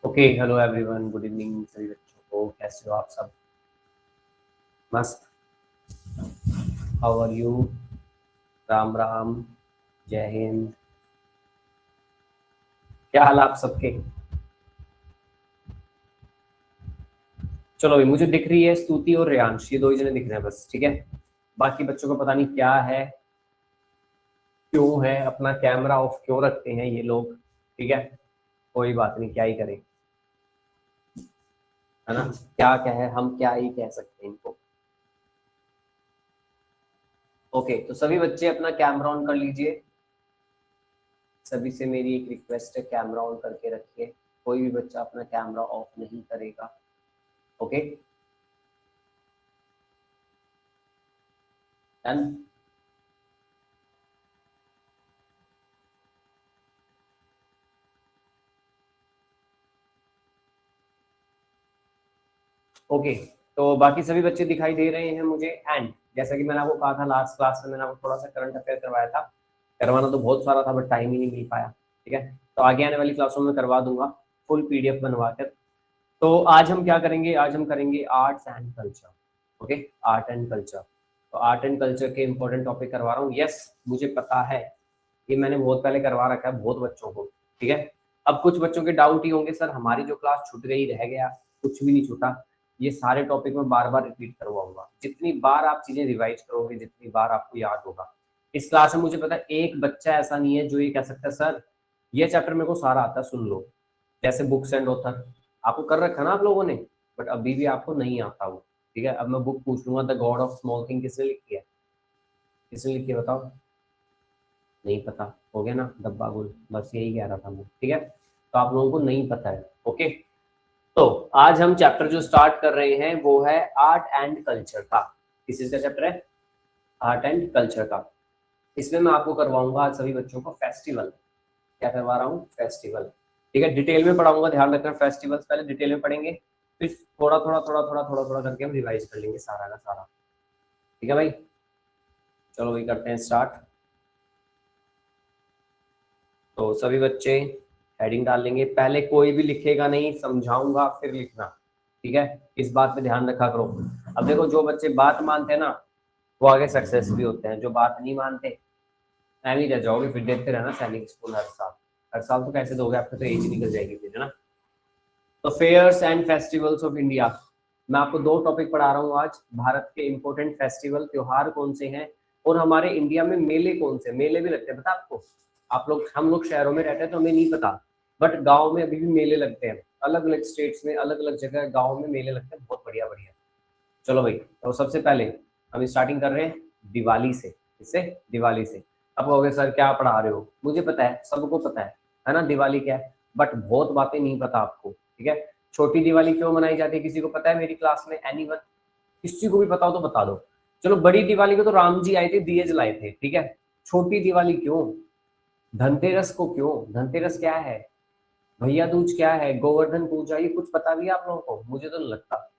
Okay, hello everyone, good evening सभी बच्चों को। कैसे हो आप सब? मस्त। How are you? Ram Ram, जय हिंद। क्या हाल आप सबके? चलो भाई, मुझे दिख रही है स्तुति और रेयांश, ये दो ही जने दिख रहे हैं बस, ठीक है। बाकी बच्चों को पता नहीं क्या है, क्यों है, अपना कैमरा ऑफ क्यों रखते हैं ये लोग, ठीक है। कोई बात नहीं, क्या ही करें, है ना। क्या कहे, हम क्या ही कह सकते हैं इनको। ओके, तो सभी बच्चे अपना कैमरा ऑन कर लीजिए। सभी से मेरी एक रिक्वेस्ट है, कैमरा ऑन करके रखिए। कोई भी बच्चा अपना कैमरा ऑफ नहीं करेगा। Okay, done. ओके, तो बाकी सभी बच्चे दिखाई दे रहे हैं मुझे। एंड जैसा कि मैंने आपको कहा था लास्ट क्लास में, मैंने आपको थोड़ा सा करंट अफेयर करवाया था। करवाना तो बहुत सारा था बट टाइम ही नहीं मिल पाया, ठीक है। तो आगे आने वाली क्लासों में करवा दूंगा फुल पीडीएफ बनवा कर। तो आज हम क्या करेंगे, आज हम करेंगे arts and culture. Okay, art and culture. तो आर्ट एंड कल्चर के इंपॉर्टेंट टॉपिक करवा रहा हूँ। यस, मुझे पता है, ये मैंने बहुत पहले करवा रखा है बहुत बच्चों को, ठीक है। अब कुछ बच्चों के डाउट ही होंगे, सर हमारी जो क्लास छूट गई, रह गया। कुछ भी नहीं छूटा, ये सारे टॉपिक में बार बार रिपीट करवाऊंगा। जितनी बार आप चीजें रिवाइज करोगे, जितनी बार आपको याद होगा। इस क्लास में मुझे पता है एक बच्चा ऐसा नहीं है जो ये कह सकता है सर ये चैप्टर मेरे को सारा आता है, सुन लो। जैसे बुक्स एंड ऑथर आपको कर रखा ना आप लोगों ने, बट अभी भी आपको नहीं आता वो, ठीक है। अब मैं बुक पूछ लूंगा, the God of small thing किसने लिखी है? किसने लिखी है बताओ? नहीं पता, हो गया ना डब्बा गुल, बस यही कह रहा था मैं, ठीक है। तो आप लोगों को नहीं पता है, ओके। तो आज हम चैप्टर जो स्टार्ट कर रहे हैं वो है आर्ट एंड कल्चर का। किस चीज का चैप्टर है? आर्ट एंड कल्चर का। इसमें मैं आपको करवाऊंगा आज सभी बच्चों को फेस्टिवल। क्या करवा रहा हूँ? फेस्टिवल, ठीक है। डिटेल में पढ़ाऊंगा, ध्यान रखना। फेस्टिवल्स पहले डिटेल में पढ़ेंगे, फिर थोड़ा थोड़ा करके हम रिवाइज कर लेंगे सारा का सारा, ठीक है भाई। चलो भाई, करते हैं स्टार्ट। तो सभी बच्चे हेडिंग डाल लेंगे। पहले कोई भी लिखेगा नहीं, समझाऊंगा फिर लिखना, ठीक है। इस बात पे ध्यान रखा करो। अब देखो, जो बच्चे बात मानते हैं ना वो आगे सक्सेस भी होते हैं, जो बात नहीं मानते ऐਵੇਂ ही रह जाओगे। फिर देखते रहना सैनिक स्कूल हर साल। हर साल तो कैसे दोगे, आपको तो एज ही निकल जाएगी फिर, है ना। तो fairs and festivals of India, मैं आपको दो टॉपिक पढ़ा रहा हूँ आज। भारत के इंपॉर्टेंट फेस्टिवल त्योहार कौन से हैं, और हमारे इंडिया में मेले कौन से, मेले भी लगते हैं पता आपको? आप लोग, हम लोग शहरों में रहते हैं तो हमें नहीं पता, बट गाँव में अभी भी मेले लगते हैं। अलग अलग स्टेट्स में, अलग अलग जगह गाँव में मेले लगते हैं, बहुत बढ़िया बढ़िया। चलो भाई, तो सबसे पहले हम स्टार्टिंग कर रहे हैं दिवाली से। इससे, दिवाली से। अब कहोगे सर क्या पढ़ा रहे हो? मुझे पता है, सबको पता है ना दिवाली क्या है, बट बहुत बातें नहीं पता आपको, ठीक है। छोटी दिवाली क्यों मनाई जाती है, किसी को पता है मेरी क्लास में? एनीवन? किसी को भी पता हो तो बता दो। चलो, बड़ी दिवाली को तो राम जी आए थे, दिए जलाए थे, ठीक है। छोटी दिवाली क्यों? धनतेरस को क्यों? धनतेरस क्या है? भैया दूज क्या है? गोवर्धन पूजा, ये कुछ पता भी है आप लोगों को? मुझे तो नहीं लगता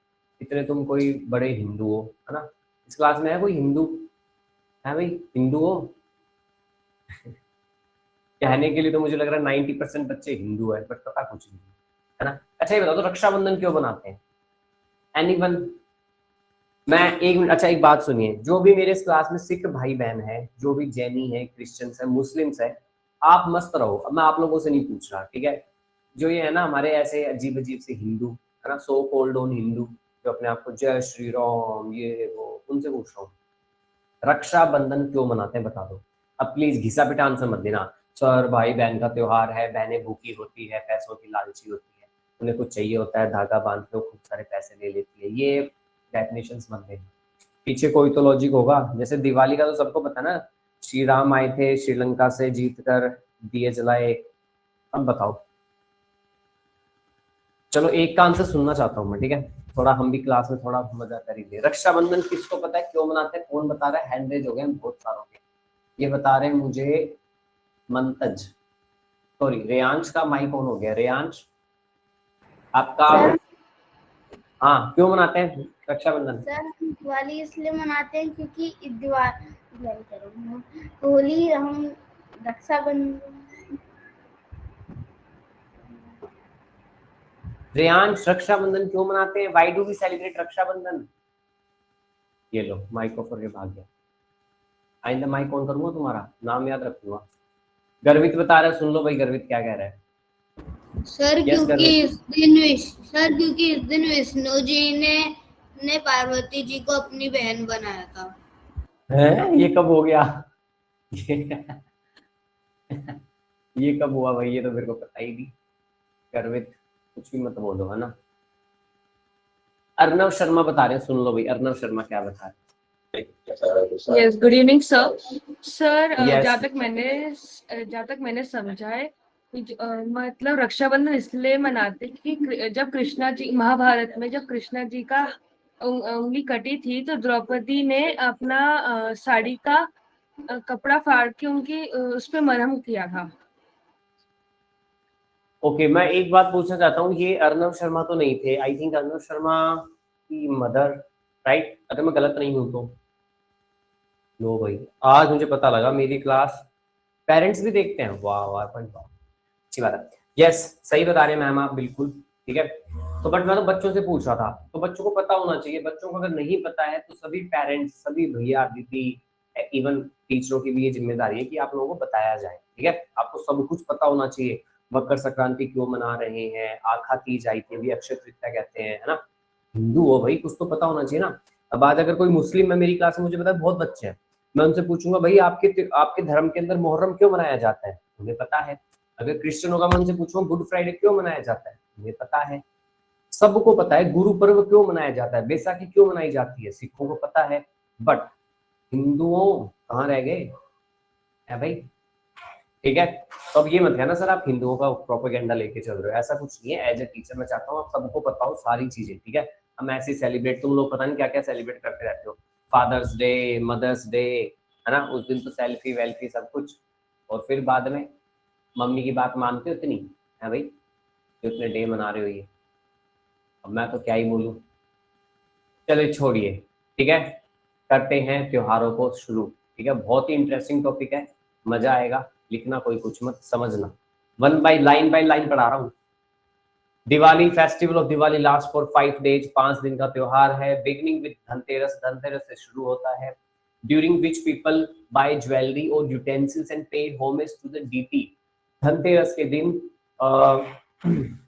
इतने तुम कोई बड़े हिंदू हो, है ना। इस क्लास में है कोई हिंदू? है भाई, हिंदू हो? कहने के लिए तो मुझे लग रहा है 90% बच्चे हिंदू है, बट पता कुछ नहीं, है ना। अच्छा ये बताओ, तो रक्षाबंधन क्यों बनाते हैं? एनीवन? मैं एक मिनट, अच्छा एक बात सुनिए, जो भी मेरे इस क्लास में सिख भाई बहन है, जो भी जैनी है, क्रिश्चियंस है, मुस्लिम्स है, आप मस्त रहो। अब मैं आप लोगों से नहीं पूछ रहा, ठीक है। जो ये है ना हमारे ऐसे अजीब अजीब से हिंदू, है ना, सो कॉल्ड ऑन हिंदू, जो अपने आप को जय श्री राम ये वो, उनसे पूछ रहा हूँ, रक्षाबंधन क्यों मनाते हैं बता दो। अब प्लीज घिसा पिटा आंसर मत देना, सर भाई बहन का त्योहार है, बहनें भूखी होती है, पैसों की लालची होती है, उन्हें कुछ चाहिए होता है, धागा बांध के वो खूब सारे पैसे ले लेती है, ये डेफिनेशंस मत देना। पीछे कोई तो लॉजिक होगा। जैसे दिवाली का तो सबको पता ना, श्री राम आए थे श्रीलंका से जीत कर, दिए जलाए। अब बताओ, चलो एक का आंसर सुनना चाहता हूँ मैं, ठीक है। थोड़ा हम भी क्लास में थोड़ा मजा कर ही ले। रक्षाबंधन किसको पता है क्यों मनाते हैं? कौन बता रहा है? हैंड रेज हो गए बहुत सारों के। ये बता रहे हैं मुझे मंतज, सॉरी रेयांश का माइक ऑन हो गया। रेयांश आपका? सर हाँ, क्यों मनाते हैं रक्षाबंधन? सर हम दिवाली इसलिए मनाते हैं क्योंकि दिवाली करूँगा, होली हम रक्षाबंधन रेयांश, रक्षाबंधन क्यों मनाते हैं? Why do we celebrate Rakshabandhan? ये लो माइक ऑफ करके भाग गया। आइंदा माइक ऑन करूंगा तुम्हारा, नाम याद रखूंगा। गर्वित बता रहा है, सुन लो भाई गर्वित क्या कह रहा है। सर यस गर्वित। क्योंकि इस दिन विष्णु जी ने पार्वती जी को अपनी बहन बनाया था। है ये कब हो गया? ये कब हुआ भाई? ये तो मेरे को पता ही नहीं। गर्वित कुछ भी मत बोलो, है ना। अर्नव शर्मा बता रहे हैं, सुन लो भाई अर्नव शर्मा क्या बता रहे हैं। Yes, good evening sir. Sir Yes. जहाँ तक मैंने समझा है मतलब रक्षाबंधन इसलिए मनाते हैं कि जब कृष्णा जी महाभारत में जब कृष्णा जी का उंगली कटी थी तो द्रौपदी ने अपना साड़ी का कपड़ा फाड़ के उनकी उस पे मरहम किया था। ओके मैं एक बात पूछना चाहता हूँ, ये अर्नव शर्मा तो नहीं थे, आई थिंक अर्नव शर्मा की मदर, राइट? अगर मैं गलत नहीं हूँ तो। लो भाई आज मुझे पता लगा मेरी क्लास पेरेंट्स भी देखते हैं। वाह वाह वाह, अच्छी बात है। यस सही बता रहे हैं मैम आप, बिल्कुल ठीक है। तो बट मैं तो बच्चों से पूछ रहा था, तो बच्चों को पता होना चाहिए। बच्चों को अगर नहीं पता है तो सभी पेरेंट्स, सभी भैया दीदी, इवन टीचरों की भी ये जिम्मेदारी है कि आप लोगों को बताया जाए, ठीक है। आपको सब कुछ पता होना चाहिए। मकर संक्रांति क्यों मना रहे हैं, आखा तीज आई थी अभी, अक्षय तृतीया कहते हैं, है ना। हिंदू हो भाई, कुछ तो पता होना चाहिए ना। अब आज अगर कोई मुस्लिम है मेरी क्लास में, मुझे पता है बहुत बच्चे हैं, मैं उनसे पूछूंगा भाई आपके धर्म के अंदर मुहर्रम क्यों मनाया जाता है, उन्हें पता है। अगर क्रिश्चियन होगा मैं उनसे पूछूंगा गुड फ्राइडे क्यों मनाया जाता है, उन्हें पता है। सबको पता है गुरु पर्व क्यों मनाया जाता है, बैसाखी क्यों मनाई जाती है, सिखों को पता है। बट हिंदुओं कहाँ रह गए है भाई, ठीक है। तो अब ये मत कहना सर आप हिंदुओं का प्रोपेगेंडा लेके चल रहे हो, ऐसा कुछ नहीं है। एज ए टीचर मैं चाहता हूँ आप सबको पता हो सारी चीजें, ठीक है। हम ऐसे सेलिब्रेट, तुम लोग पता नहीं क्या क्या सेलिब्रेट करते रहते हो, फादर्स डे, मदर्स डे, है ना। उस दिन तो सेल्फी वेल्फी सब कुछ, और फिर बाद में मम्मी की बात मानते हो इतनी, है भाई जो इतने डे मना रहे हो ये। अब मैं तो क्या ही बोलूं, चलिए छोड़िए, ठीक है। करते हैं त्योहारों को शुरू, ठीक है। बहुत ही इंटरेस्टिंग टॉपिक है, मजा आएगा। लिखना कोई कुछ मत समझना, वन बाय लाइन पढ़ा रहा हूँ। Diwali, festival of Diwali last for 5 days, 5 दिन का त्योहार है। बिगनिंग विद धनतेरस, धनतेरस से शुरू होता है। During which people buy jewellery और utensils and pay homage to the deity. Dhanteras के दिन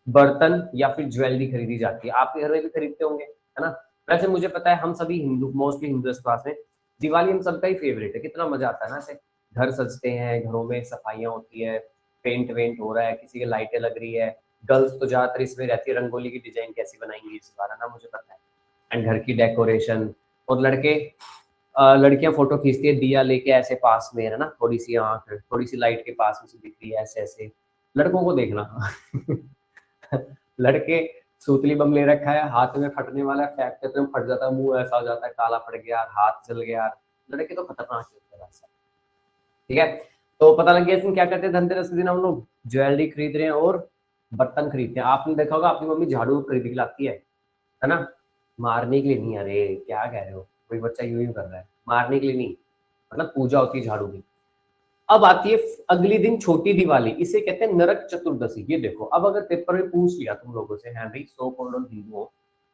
बर्तन या फिर ज्वेलरी खरीदी जाती है, आपके घर में भी खरीदते होंगे, है ना। वैसे मुझे पता है हम सभी हिंदू, मोस्टली हिंदू क्लास में दिवाली हम सबका ही फेवरेट है। कितना मजा आता है ना, ऐसे घर सजते हैं, घरों में सफाइयां होती है, पेंट वेंट हो रहा है, किसी की लाइटें लग रही है। गर्ल्स तो ज्यादातर इसमें रहती है, रंगोली की डिजाइन कैसी बनाएंगी इस बार, है ना, मुझे पता है। एंड घर की डेकोरेशन, और लड़के लड़कियां फोटो खींचती है दिया लेके ऐसे पास में, है ना, थोड़ी सी आंख थोड़ी सी लाइट के पास में से दिख रही है ऐसे ऐसे। लड़कों को देखना लड़के सूतली बम ले रखा है, हाथ में फटने वाला है, फेंकते तो फट जाता है, मुंह ऐसा हो जाता है, काला पड़ गया, हाथ जल गया। लड़के तो खतरनाक होते हैं वैसे, ठीक है। तो पता लग गया इसमें क्या करते हैं। धनतेरस के दिन हम लोग ज्वेलरी खरीद रहे हैं और बर्तन खरीदते हैं। आपने देखा होगा आपकी मम्मी झाड़ू खरीद के लाती है ना, मारने के लिए नहीं। अरे क्या कह रहे हो, कोई बच्चा यूं ही कर रहा है, मारने के लिए नहीं, मतलब पूजा होती है झाड़ू की। अब आती है अगले दिन छोटी दिवाली, इसे कहते हैं नरक चतुर्दशी। ये देखो, अब अगर पेपर में पूछ लिया तुम लोगों से, है भाई सो कॉल्ड हिंदू हो,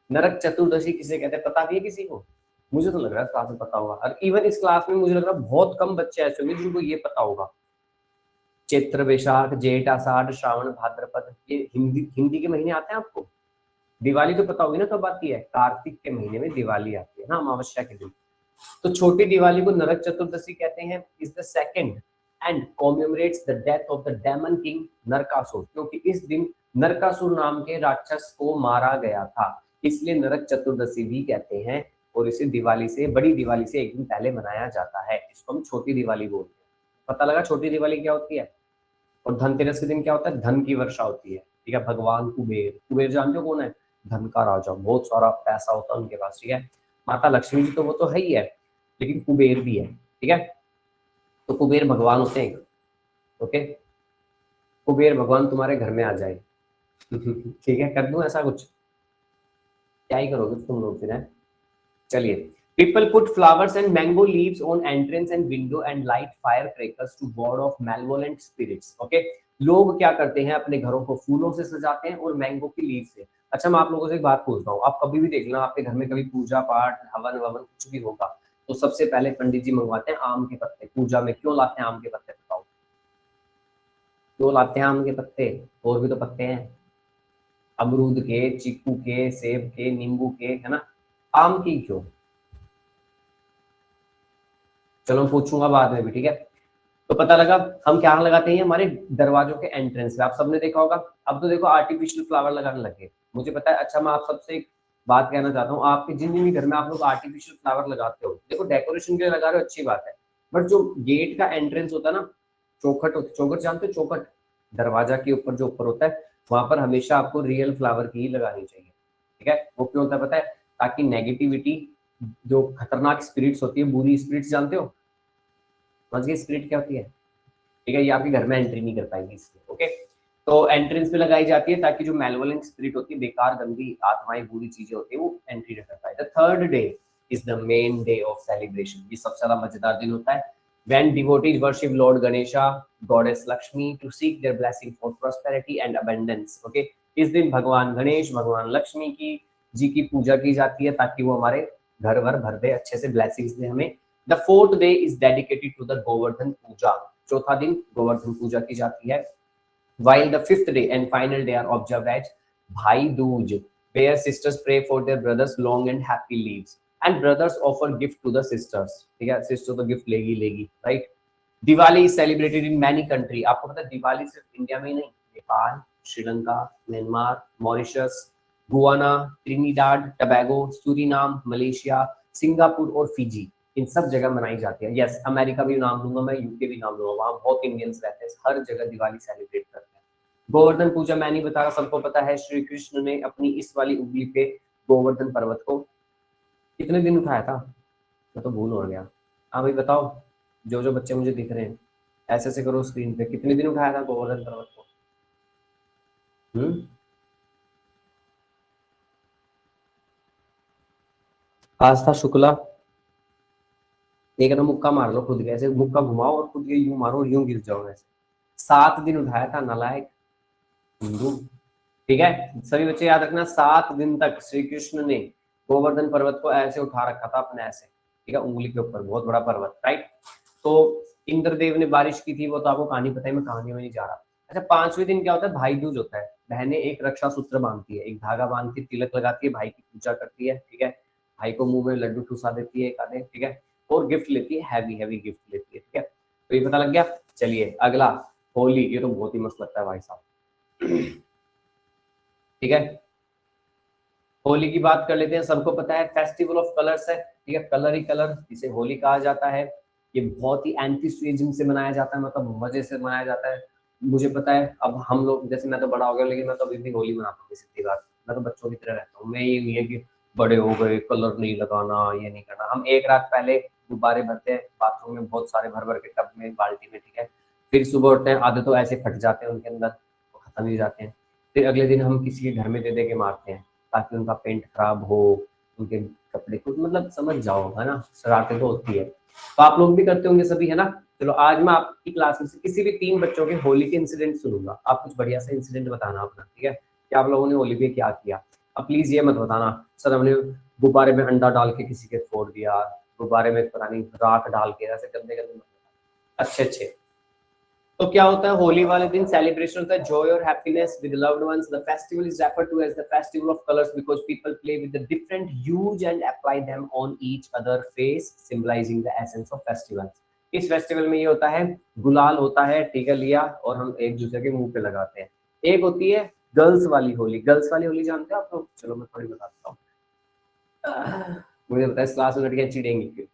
नरक चतुर्दशी किसे कहते हैं पता भी है किसी को? मुझे तो लग रहा है क्लास में पता होगा, और इवन इस क्लास में मुझे लग रहा है बहुत कम बच्चे ऐसे होंगे जिनको ये पता होगा। चैत्र, वैशाख, जेठ, आषाढ़, श्रावण, भाद्रपद, ये हिंदी के महीने आते हैं आपको। दिवाली तो पता होगी ना कब आती है, कार्तिक के महीने में दिवाली आती है ना, अमावस्या के दिन। तो छोटी दिवाली को नरक चतुर्दशी कहते हैं। Is the second and commemorates the death of the demon king Narakasura, क्योंकि इस दिन नरकासुर नाम के राक्षस को मारा गया था, इसलिए नरक चतुर्दशी भी कहते हैं। और इसे दिवाली से, बड़ी दिवाली से एक दिन पहले मनाया जाता है, इसको हम छोटी दिवाली बोलते हैं। पता लगा छोटी दिवाली क्या होती है। और धनतेरस के दिन क्या होता है, धन की वर्षा होती है, ठीक है। भगवान कुबेर, कुबेर जानते हो कौन है? धन का राजा, बहुत सारा पैसा होता है उनके पास, ठीक है। माता लक्ष्मी जी तो वो तो है ही है, लेकिन कुबेर भी है, ठीक है। तो कुबेर भगवान होते हैं, ओके। कुबेर भगवान तुम्हारे घर में आ जाए ठीक है, कर दूं ऐसा कुछ? क्या ही करोगे तुम लोग फिर, है। चलिए, people put flowers and mango leaves on entrance and window and light fire crackers to ward off malevolent spirits, okay. लोग क्या करते हैं, अपने घरों को फूलों से सजाते हैं और मैंगो की लीव से। अच्छा मैं आप लोगों से एक बात पूछता हूँ, आप कभी भी देखना आपके घर में कभी पूजा पाठ हवन ववन कुछ भी होगा तो सबसे पहले पंडित जी मंगवाते हैं आम के पत्ते पूजा में। क्यों लाते हैं आम के पत्ते बताओ? क्यों लाते हैं आम के पत्ते? और भी तो पत्ते हैं, अमरूद के, चीकू के, सेब के, नींबू के, है ना, आम की क्यों? चलो पूछूंगा बाद में भी, ठीक है। तो पता लगा हम क्या लगाते हैं हमारे दरवाजों के एंट्रेंस पे, आप सबने देखा होगा। अब तो देखो आर्टिफिशियल फ्लावर लगाने लगे, मुझे पता है। अच्छा मैं आप सबसे एक बात कहना चाहता हूँ, आपके जिन भी घर में आप लोग आर्टिफिशियल फ्लावर लगाते हो, देखो डेकोरेशन के लिए लगा रहे हो अच्छी बात है, बट जो गेट का एंट्रेंस होता है ना, चौखट जानते हो, चौखट दरवाजा के ऊपर जो ऊपर होता है, वहां पर हमेशा आपको रियल फ्लावर की ही लगानी चाहिए, ठीक है। वो क्यों होता है पता है? ताकि नेगेटिविटी, जो खतरनाक स्पिरिट्स होती है, बुरी स्पिरिट्स जानते हो, समझ गए स्पिरिट क्या होती है, ठीक है, ये आपके घर में एंट्री नहीं कर पाएंगे इसलिए, ओके। तो एंट्रेंस पे लगाई जाती है ताकि जो मेलेवोलेंट स्पिरिट होती है, बेकार गंदी आत्माएं बुरी चीजें होती है, वो एंट्री न कर पाए। The third day is the main day of celebration, ये सबसे ज्यादा मजेदार दिन होता है। when devotees worship Lord Ganesha, Goddess Lakshmi to seek their blessing for prosperity and abundance, okay। इस दिन भगवान गणेश, भगवान लक्ष्मी की जी की पूजा की जाती है ताकि वो हमारे घर भर भर दे, अच्छे से ब्लेसिंग्स दे हमें। The fourth day is dedicated to the Govardhan puja, चौथा दिन गोवर्धन पूजा की जाती है। while the fifth day and final day are observed as Bhai Dooj, where sisters pray for their brothers long and happy lives and brothers offer gift to the sisters, ठीक है, sister तो gift लेगी, right. Diwali is celebrated in many country, आपको पता है दिवाली सिर्फ India में ही नहीं, Nepal, Sri Lanka, Myanmar, Mauritius, Guyana, Trinidad Tobago, Suriname, Malaysia, Singapore और फिजी, इन सब जगह मनाई जाती है। यस, अमेरिका भी नाम लूंगा मैं, यूके भी नाम लूंगा, वहां बहुत इंडियंस रहते हैं, हर जगह दिवाली सेलिब्रेट करते हैं। गोवर्धन पूजा मैं नहीं बता रहा, सबको पता है, श्री कृष्ण ने अपनी इस वाली उंगली पे गोवर्धन पर्वत को कितने दिन उठाया था, मैं तो भूल हो गया। हाँ भाई बताओ, जो जो बच्चे मुझे दिख रहे हैं ऐसे ऐसे करो स्क्रीन पे, कितने दिन उठाया था गोवर्धन पर्वत को? आस्था शुक्ला, एक ना मुक्का मार लो खुद के, ऐसे मुक्का घुमाओ और खुद के यूं मारो और यूं गिर जाओ ऐसे। 7 दिन उठाया था नालायक हिंदू, ठीक है। सभी बच्चे याद रखना, 7 दिन तक श्री कृष्ण ने गोवर्धन पर्वत को ऐसे उठा रखा था अपने ऐसे, ठीक है, उंगली के ऊपर, बहुत बड़ा पर्वत, राइट। तो इंद्रदेव ने बारिश की थी, वो तो आपको कहानी पता है, मैं कहानी में नहीं जा रहा। अच्छा 5वें दिन क्या होता है? भाई दूज होता है, बहनें एक रक्षा सूत्र बांधती है, एक धागा बांधती है, तिलक लगाती है, भाई की पूजा करती है, ठीक है, भाई को मुंह में लड्डू ठुसा देती है एक आधे, ठीक है, और गिफ्ट लेती है, हैवी हैवी गिफ्ट लेती है, ठीक है। तो ये पता लग गया। चलिए अगला, होली, ये तो बहुत ही मस्त लगता है भाई साहब, ठीक है। होली की बात कर लेते हैं, सबको पता है फेस्टिवल ऑफ कलर्स है, ठीक है, कलर ही कलर, इसे होली कहा जाता है। ये बहुत ही एंथुसियाज्म से मनाया जाता है, मतलब मजे से मनाया जाता है। मुझे पता है, अब हम लोग, जैसे मैं तो बड़ा हो गया, लेकिन मैं तो अभी भी होली मनाता हूँ, सीधी बात, मैं तो बच्चों की तरह रहता हूँ। मैं ये नहीं है कि बड़े हो गए कलर नहीं लगाना, ये नहीं करना। हम एक रात पहले गुब्बारे भरते हैं बाथरूम में, बहुत सारे भर भर के टब में, बाल्टी में, ठीक है। फिर सुबह उठते हैं, आधे तो ऐसे फट जाते हैं उनके अंदर, वो खत्म ही जाते हैं। फिर अगले दिन हम किसी के घर में दे दे के मारते हैं ताकि उनका पेंट खराब हो, उनके कपड़े कुछ, मतलब समझ जाओ, है ना, शरारतें तो होती है। तो आप लोग भी करते होंगे सभी, है ना। चलो आज मैं आपकी क्लास में से किसी भी 3 बच्चों के होली के इंसिडेंट सुनूंगा, आप कुछ बढ़िया सा इंसिडेंट बताना अपना, ठीक है, कि आप लोगों ने होली पे क्या किया। अब प्लीज ये मत बताना सर हमने गुब्बारे में अंडा डाल के किसी के फोड़ दिया, गुब्बारे में पता नहीं राख डाल के, ऐसे गंदे गंदे मत बताना। अच्छे अच्छे। तो क्या होता है होली वाले दिन? सेलिब्रेशन होता है, जॉय और happiness with loved ones. The festival is referred to as the festival of colours because people play with the different hues and apply them on each other face, symbolising the essence of festival. इस festival में ये होता है, गुलाल होता है, ठीक है, लिया और हम एक दूसरे के मुंह पे लगाते हैं। एक होती है गर्ल्स वाली होली, गर्ल्स वाली होली जानते हो आप लोग? चलो मैं थोड़ी बताता हूँ, मुझे पता है इस क्लास में लड़कियां चिढ़ेंगी फिर।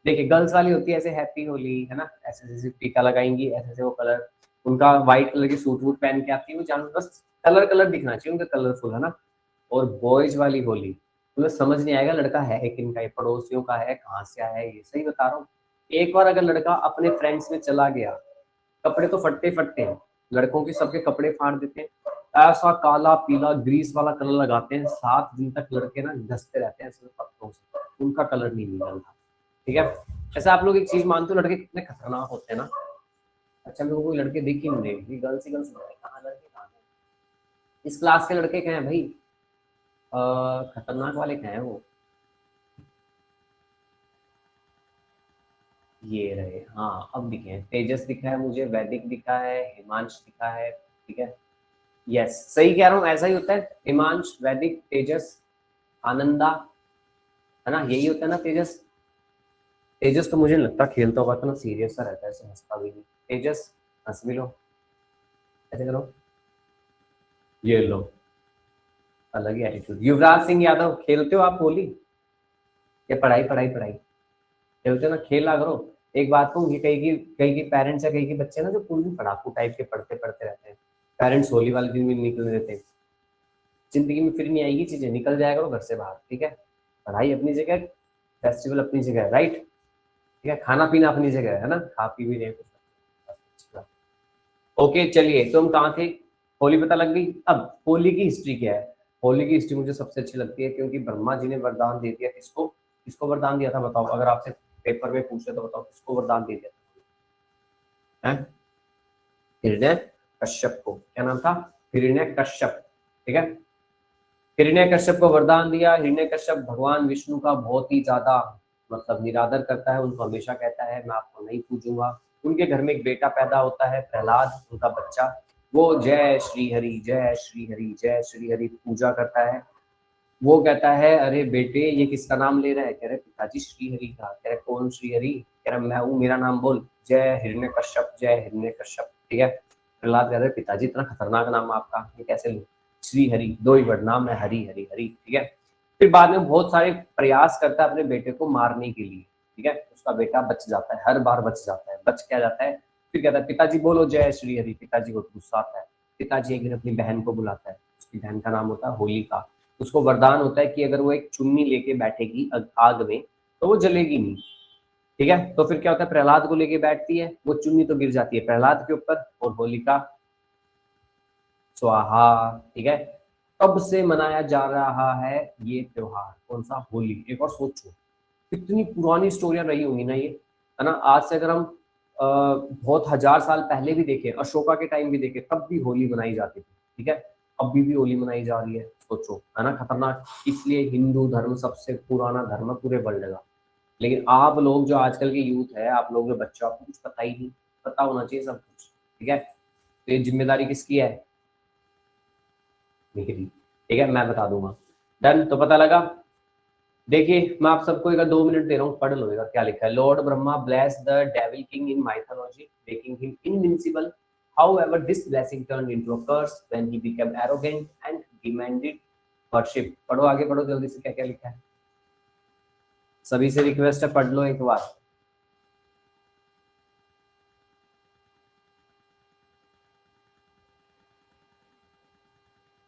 देखिए गर्ल्स वाली होती है ऐसे हैप्पी होली, है ना, ऐसे जैसे टीका लगाएंगी, ऐसे ऐसे वो कलर, उनका व्हाइट कलर की सूट वूट पहन के आती है, वो जान बस कलर कलर दिखना चाहिए उनका, कलरफुल, है ना। और बॉयज वाली होली, तुम्हें समझ नहीं आएगा लड़का है किन का है, पड़ोसियों का है, कहाँ से आया है, ये सही बता रहा हूँ। एक बार अगर लड़का अपने फ्रेंड्स में चला गया, कपड़े तो फटते फटते हैं, लड़कों के सबके कपड़े फाड़ देते हैं, ऐसा काला पीला ग्रीस वाला कलर लगाते हैं, 7 दिन तक लड़के ना घसते रहते हैं ऐसे पत्तों से, उनका कलर नहीं निकलता, ठीक है। ऐसा आप लोग एक चीज मानते हो, लड़के कितने खतरनाक होते हैं ना। अच्छा मेरे को कोई लड़के दिख ही नहीं रहे, गर्ल्स ही गर्ल्स, कहाँ लड़के कहाँ हैं? इस क्लास के लड़के कहाँ हैं भाई? खतरनाक वाले क्या है वो, ये रहे, हाँ अब दिखे हैं। तेजस दिखा है मुझे, वैदिक दिखा है, हिमांश दिखा है, ठीक है। यस सही कह रहा हूँ, ऐसा ही होता है, हिमांश, वैदिक, तेजस, आनंदा, है ना, यही होता है ना तेजस। तेजस तो मुझे नहीं लगता खेलता होगा, तो ना सीरियस सा रहता है, ऐसे हंसता भी नहीं। तेजस हंस भी लो, ऐसे करो, ये लो, अलग ही एटीट्यूड। युवराज सिंह यादव, खेलते हो आप होली या पढ़ाई पढ़ाई पढ़ाई? खेलते हो ना, खेला करो। एक बात कहूँ, ये कई की पेरेंट्स या कई के बच्चे ना जो पूरी पढ़ाकू टाइप के पढ़ते पढ़ते रहते हैं, पेरेंट्स होली वाले दिन भी नहीं निकलने देते। जिंदगी में फिर नहीं आएगी चीजें, निकल जाया करो घर से बाहर, ठीक है। पढ़ाई अपनी जगह, फेस्टिवल अपनी जगह, राइट, ठीक है। खाना पीना अपनी जगह है ना, खा पी भी रहे कुछ। ओके चलिए, तो हम कहाँ थे? होली पता लग गई। अब होली की हिस्ट्री क्या है? होली की हिस्ट्री मुझे सबसे अच्छी लगती है, क्योंकि ब्रह्मा जी ने वरदान दे दिया किसको, किसको वरदान दिया था बताओ, अगर आपसे पेपर में पूछे तो बताओ किसको वरदान दे दिया था? हिरण्य कश्यप को। क्या नाम था? हिरण्य कश्यप, ठीक है। हिरण्य कश्यप को वरदान दिया। हिरण्य कश्यप भगवान विष्णु का बहुत ही ज्यादा मतलब निरादर करता है, उनको हमेशा कहता है मैं आपको नहीं पूजूंगा। उनके घर में एक बेटा पैदा होता है, प्रहलाद, उनका बच्चा। वो जय श्री हरि, जय श्री हरि, जय श्री हरि पूजा करता है। वो कहता है अरे बेटे ये किसका नाम ले रहा है? कह रहे पिताजी श्री हरि का। कह रहे कौन श्री हरि? कह रहा मैं हूँ, मेरा नाम बोल, जय हिरण्य कश्यप, जय हिरण्य कश्यप, ठीक है। प्रहलाद कह रहे पिताजी इतना खतरनाक नाम आपका, ये कैसे लूं? श्री हरि, दो ही वर्ड नाम है, हरि हरि हरि, ठीक है। फिर बाद में बहुत सारे प्रयास करता है अपने बेटे को मारने के लिए, ठीक है। उसका बेटा बच जाता है, हर बार बच जाता है, बच क्या जाता है। फिर कहता है पिताजी बोलो जय श्री हरि। पिताजी को गुस्सा आता है। पिताजी एक दिन अपनी बहन को बुलाता है, उसकी बहन का नाम होता है होलिका। उसको वरदान होता है कि अगर वो एक चुन्नी लेके बैठेगी आग में तो वो जलेगी नहीं, ठीक है। तो फिर क्या होता है, प्रहलाद को लेके बैठती है, वो चुन्नी तो गिर जाती है प्रहलाद के ऊपर, और होलिका स्वाहा, ठीक है। तब से मनाया जा रहा है ये त्योहार, कौन सा? होली। एक और सोचो कितनी पुरानी स्टोरियां रही होंगी ना ये, है ना। आज से अगर हम बहुत हजार साल पहले भी देखें, अशोका के टाइम भी देखें, तब भी होली मनाई जाती थी, ठीक है। अभी भी होली मनाई जा रही है, सोचो, है ना खतरनाक। इसलिए हिंदू धर्म सबसे पुराना धर्म है पूरे वर्ल्ड का। लेकिन आप लोग जो आजकल के यूथ है, आप लोग जो बच्चे, आपको कुछ पता ही नहीं। पता होना चाहिए सब कुछ, ठीक है। तो ये जिम्मेदारी किसकी है? मेरी, ठीक है, मैं बता दूंगा। डन, तो पता लगा। देखिए मैं आप सबको एक 2 मिनट दे रहा हूँ, पढ़ लो क्या लिखा है। Lord Brahma bless the devil king in mythology making him invincible, however this blessing turned into a curse when he became arrogant and demanded worship। पढ़ो आगे, पढ़ो जल्दी से, क्या क्या लिखा है। सभी से रिक्वेस्ट है पढ़ लो एक बार।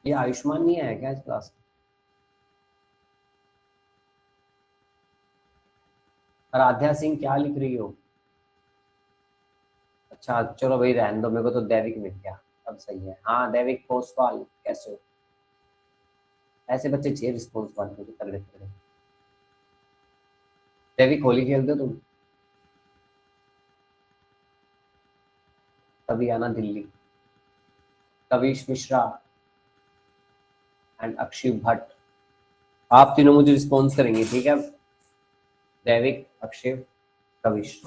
ये आयुष्मान नहीं आया क्या इस क्लास में? आराध्या सिंह क्या लिख रही हो? अच्छा चलो भाई रहने दो, मेरे को तो दैविक मिल गया, अब सही है। हाँ दैविक पोस्टवाल, कैसे हो? ऐसे बच्चे चाहिए रिस्पॉन्सिबल मुझे, तगड़े तगड़े। दैविक होली खेलते हो तुम? तभी आना दिल्ली। कविश मिश्रा एंड अक्षय भट्ट, आप तीनों मुझे रिस्पॉन्स करेंगे, ठीक है। दैविक, अक्षय, कविश,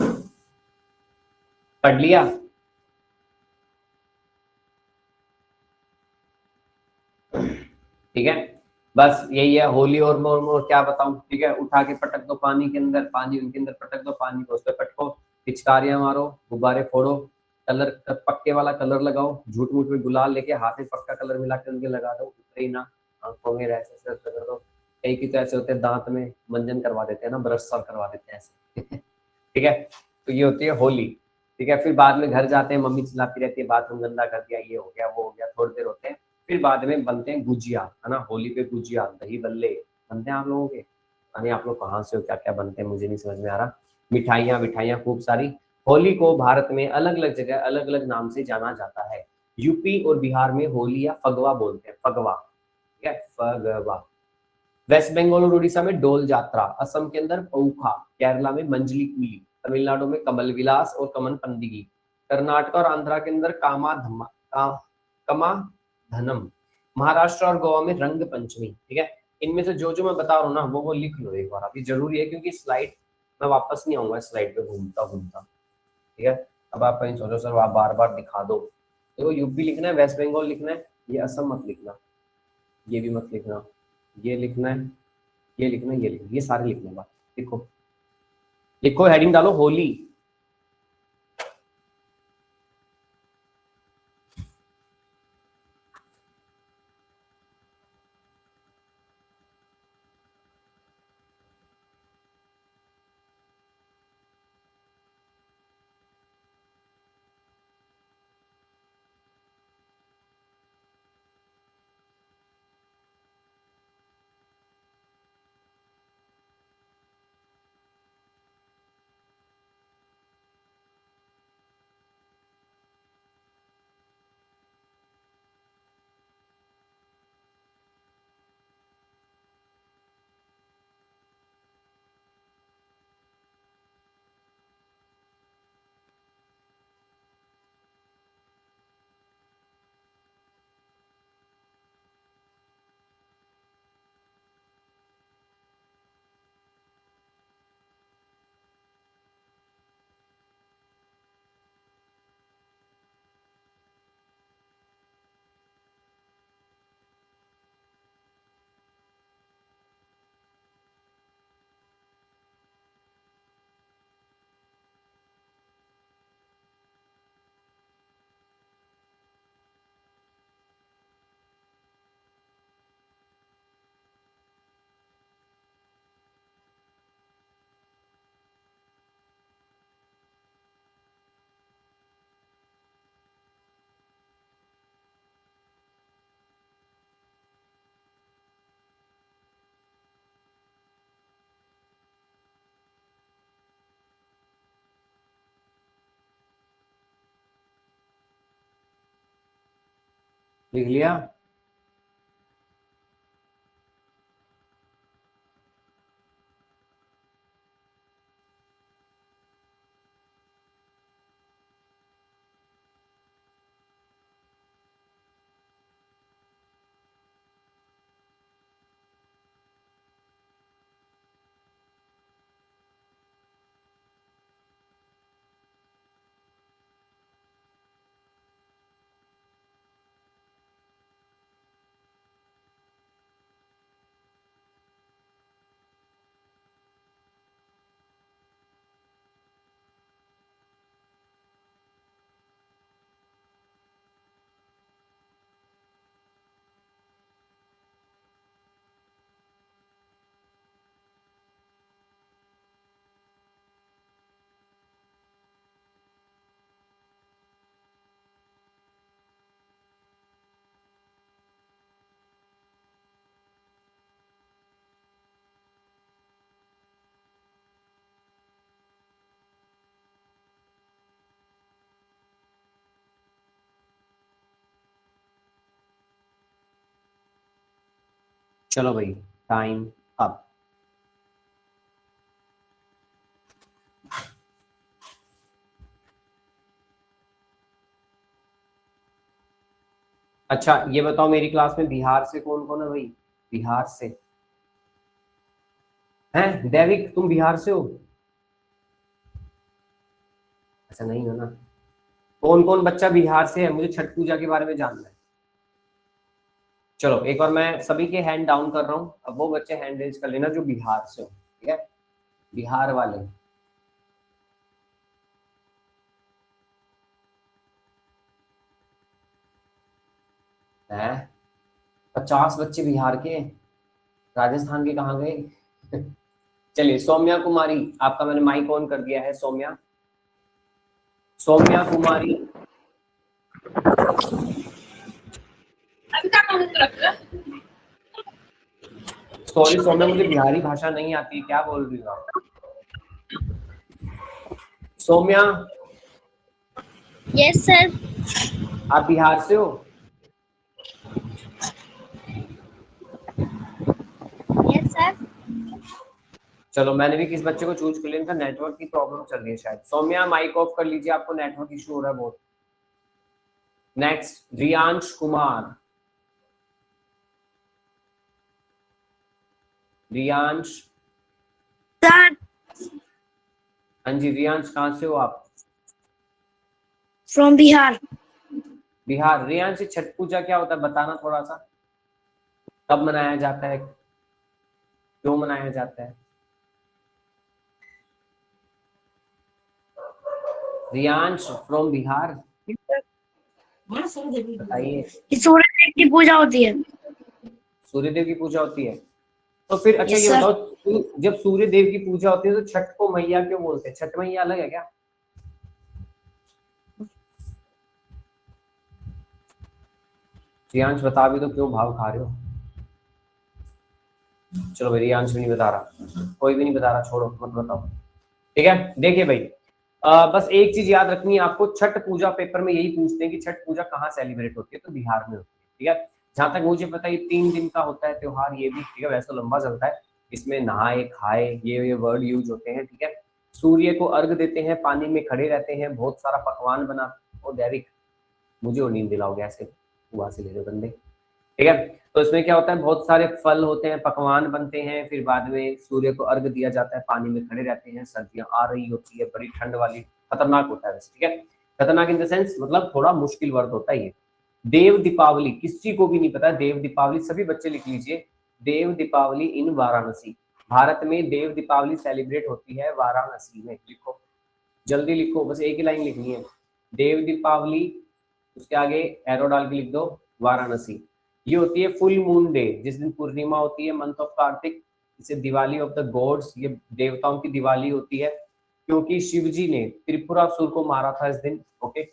पढ़ लिया? ठीक है, बस यही है होली। और मोर क्या बताऊं, ठीक है। उठा के पटक दो पानी के अंदर, पानी उनके अंदर पटक दो, पानी को उस पर पटको, पिचकारियां मारो, गुब्बारे फोड़ो, कलर पक्के वाला कलर लगाओ, झूठ मूठ में गुलाल लेके हाथ में पक्का कलर मिला के उनके लगा दो, उतरे ही ना। आंखों में ऐसे कर दो। कई की तो ऐसे होते हैं दांत में मंजन करवा देते हैं ना, ब्रश सा करवा देते हैं ऐसे ठीक है। तो ये होती है होली, ठीक है। फिर बाद में घर जाते हैं, मम्मी चिल्लाती रहती है बाथरूम गंदा कर दिया, ये हो गया वो हो गया, थोड़ी देर होते हैं। फिर बाद में बनते हैं गुजिया, है ना। होली पे गुजिया, दही बल्ले बनते हैं आप लोगों के। यानी आप लोग कहाँ से हो, क्या क्या बनते हैं मुझे नहीं समझ में आ रहा। मिठाइयाँ मिठाइयाँ खूब सारी। होली को भारत में अलग अलग जगह अलग अलग नाम से जाना जाता है। यूपी और बिहार में होली या फगवा बोलते हैं, फगवा, ठीक है, फगवा। वेस्ट बंगाल और उड़ीसा में डोल जात्रा, असम के अंदर पौखा, केरला में मंजली कुली, तमिलनाडु में कमल विलास और कमन पंडिगी, कर्नाटक और आंध्रा के अंदर कमा धनम, महाराष्ट्र और गोवा में रंग पंचमी, ठीक है। इनमें से जो जो मैं बता रहा हूँ ना वो लिख लो एक बार आप, ये जरूरी है क्योंकि स्लाइड मैं वापस नहीं आऊंगा स्लाइड पे घूमता घूमता, ठीक है। अब आप कहीं सोचो सर आप बार बार दिखा दो, देखो यूपी लिखना है, वेस्ट बंगाल लिखना है, ये असम मत लिखना, ये भी मत लिखना, ये लिखना है, ये लिखना है, ये लिखना, ये सारे लिखने बस। लिखो लिखो, हेडिंग डालो होली। लिख लिया? चलो भाई, टाइम अप। अच्छा ये बताओ मेरी क्लास में बिहार से कौन कौन है भाई? बिहार से हैं? दैविक तुम बिहार से हो? अच्छा नहीं हो ना। कौन कौन बच्चा बिहार से है? मुझे छठ पूजा के बारे में जानना है। चलो एक बार मैं सभी के हैंड डाउन कर रहा हूँ, अब वो बच्चे हैंड रेज कर लेना जो बिहार से हो, ठीक है? बिहार वाले हैं? 50 बच्चे बिहार के, राजस्थान के कहाँ गए? चलिए सौम्या कुमारी, आपका मैंने माइक ऑन कर दिया है। सौम्या, सौम्या कुमारी, सॉरी सौम्या मुझे बिहारी भाषा नहीं आती, क्या बोल रही हो आप? Saumya yes sir. आप बिहार से हो? Yes sir. चलो मैंने भी किस बच्चे को चूज कर लिया, इनका नेटवर्क की प्रॉब्लम चल रही है शायद। सौम्या माइक ऑफ कर लीजिए, आपको नेटवर्क इशू हो रहा है बहुत। नेक्स्ट रियांश कुमार, रियांश, सर हाँ जी रियांश, कहाँ से हो आप? फ्रॉम बिहार। बिहार। रियांश, छठ पूजा क्या होता है बताना थोड़ा सा, कब मनाया जाता है, क्यों मनाया जाता है? रियांश फ्रॉम बिहार, बताइए। सूर्य देव की पूजा होती है। सूर्य देव की पूजा होती है, तो फिर अच्छा यस ये सर। बताओ, जब सूर्य देव की पूजा होती है तो छठ को मैया क्यों बोलते हैं? छठ मैया अलग है क्या? रियांश बता भी तो, क्यों भाव खा रहे हो? चलो भाई, रियांश भी नहीं बता रहा, कोई भी नहीं बता रहा, छोड़ो मत बताओ। ठीक है, देखिए भाई, बस एक चीज याद रखनी है आपको, छठ पूजा पेपर में यही पूछते हैं कि छठ पूजा कहाँ सेलिब्रेट होती है, तो बिहार में होती है। ठीक है, जहां तक मुझे पता है ये 3 दिन का होता है त्योहार, ये भी ठीक है, वैसे तो लंबा चलता है, इसमें नहाए खाए ये वर्ड यूज होते हैं। ठीक है, सूर्य को अर्घ देते हैं, पानी में खड़े रहते हैं, बहुत सारा पकवान बना, और दैविक मुझे और नींद दिलाओगे ऐसे, हुआ से ले रहे बंदे। ठीक है, तो इसमें क्या होता है, बहुत सारे फल होते हैं, पकवान बनते हैं, फिर बाद में सूर्य को अर्घ दिया जाता है, पानी में खड़े रहते हैं, सर्दियां आ रही होती है, बड़ी ठंड वाली, खतरनाक होता है वैसे। ठीक है, खतरनाक इन द सेंस मतलब थोड़ा मुश्किल वर्ड होता है ये। देव दीपावली किसी को भी नहीं पता, देव दीपावली सभी बच्चे लिख लीजिए, देव दीपावली इन वाराणसी, भारत में देव दीपावली सेलिब्रेट होती है वाराणसी में। लिखो, जल्दी लिखो, बस एक ही लाइन लिखनी है, देव दीपावली, उसके आगे एरो डाल के लिख दो वाराणसी। ये होती है फुल मून डे, जिस दिन पूर्णिमा होती है, मंथ ऑफ कार्तिक, इसे दिवाली ऑफ द गॉड्स, ये देवताओं की दिवाली होती है, क्योंकि शिव जी ने त्रिपुरासुर को मारा था इस दिन। ओके,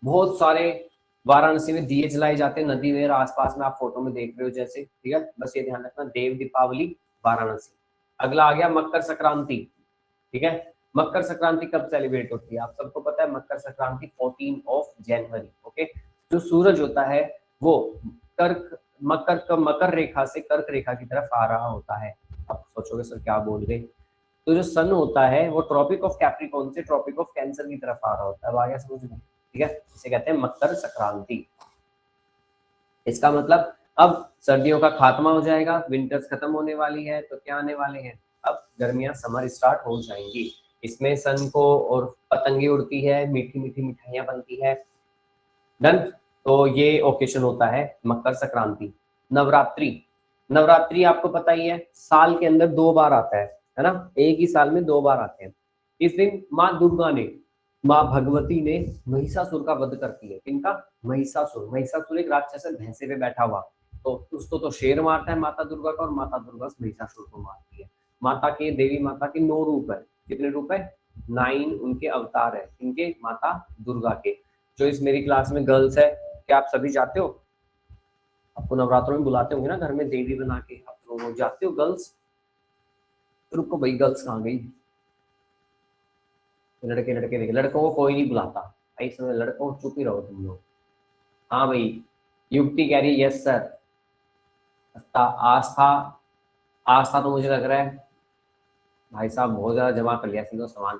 बहुत सारे वाराणसी में दिए जलाए जाते हैं, नदी में आसपास में, आप फोटो में देख रहे हो जैसे। ठीक है, बस ये ध्यान रखना, देव दीपावली वाराणसी। अगला आ गया मकर संक्रांति। ठीक है, मकर संक्रांति कब सेलिब्रेट होती है? आप सबको पता है मकर संक्रांति 14 जनवरी। ओके, जो सूरज होता है वो कर्क मकर रेखा से कर्क रेखा की तरफ आ रहा होता है। आप सोचोगे सर क्या बोल रहे, तो जो सन होता है वो ट्रॉपिक ऑफ कैप्रिकॉर्न से ट्रॉपिक ऑफ कैंसर की तरफ आ रहा होता है। अब आ गया समझ में? ठीक है, इसे कहते हैं मकर संक्रांति। इसका मतलब अब सर्दियों का खात्मा हो जाएगा, विंटर्स खत्म होने वाली है, तो क्या आने वाले हैं, अब गर्मियां, समर स्टार्ट हो जाएंगी। इसमें सन को और पतंगे उड़ती है, मीठी मीठी मिठाइयां बनती है। डन, तो ये ओकेशन होता है मकर संक्रांति। नवरात्रि, नवरात्रि आपको पता ही है, साल के अंदर 2 बार आता है ना, एक ही साल में 2 बार आते हैं। इस दिन माँ दुर्गा ने, माँ भगवती ने महिषासुर का वध करती है। किनका? महिषासुर। महिषासुर एक राक्षस है, भैंसे पे बैठा हुआ, तो उसको तो शेर मारता है माता दुर्गा का, और माता दुर्गा महिषासुर को मारती है। माता के, देवी माता के 9 रूप है। कितने रूप है? 9 उनके अवतार है। इनके, माता दुर्गा के। जो इस मेरी क्लास में गर्ल्स है, क्या आप सभी जाते हो? आपको नवरात्रों में बुलाते होंगे ना घर में देवी बना के, आप लोग जाते हो गर्ल्स? रुको भाई, गर्ल्स कहाँ गई? लड़के लड़के देखे, लड़कों को कोई नहीं बुलाता भाई, समय लड़कों चुप ही रहो तुम लोग। हाँ भाई, युक्ति कह रही यस सर। आस्था, आस्था तो मुझे लग रहा है भाई साहब बहुत ज्यादा जमा कर लिया सीधो सामान।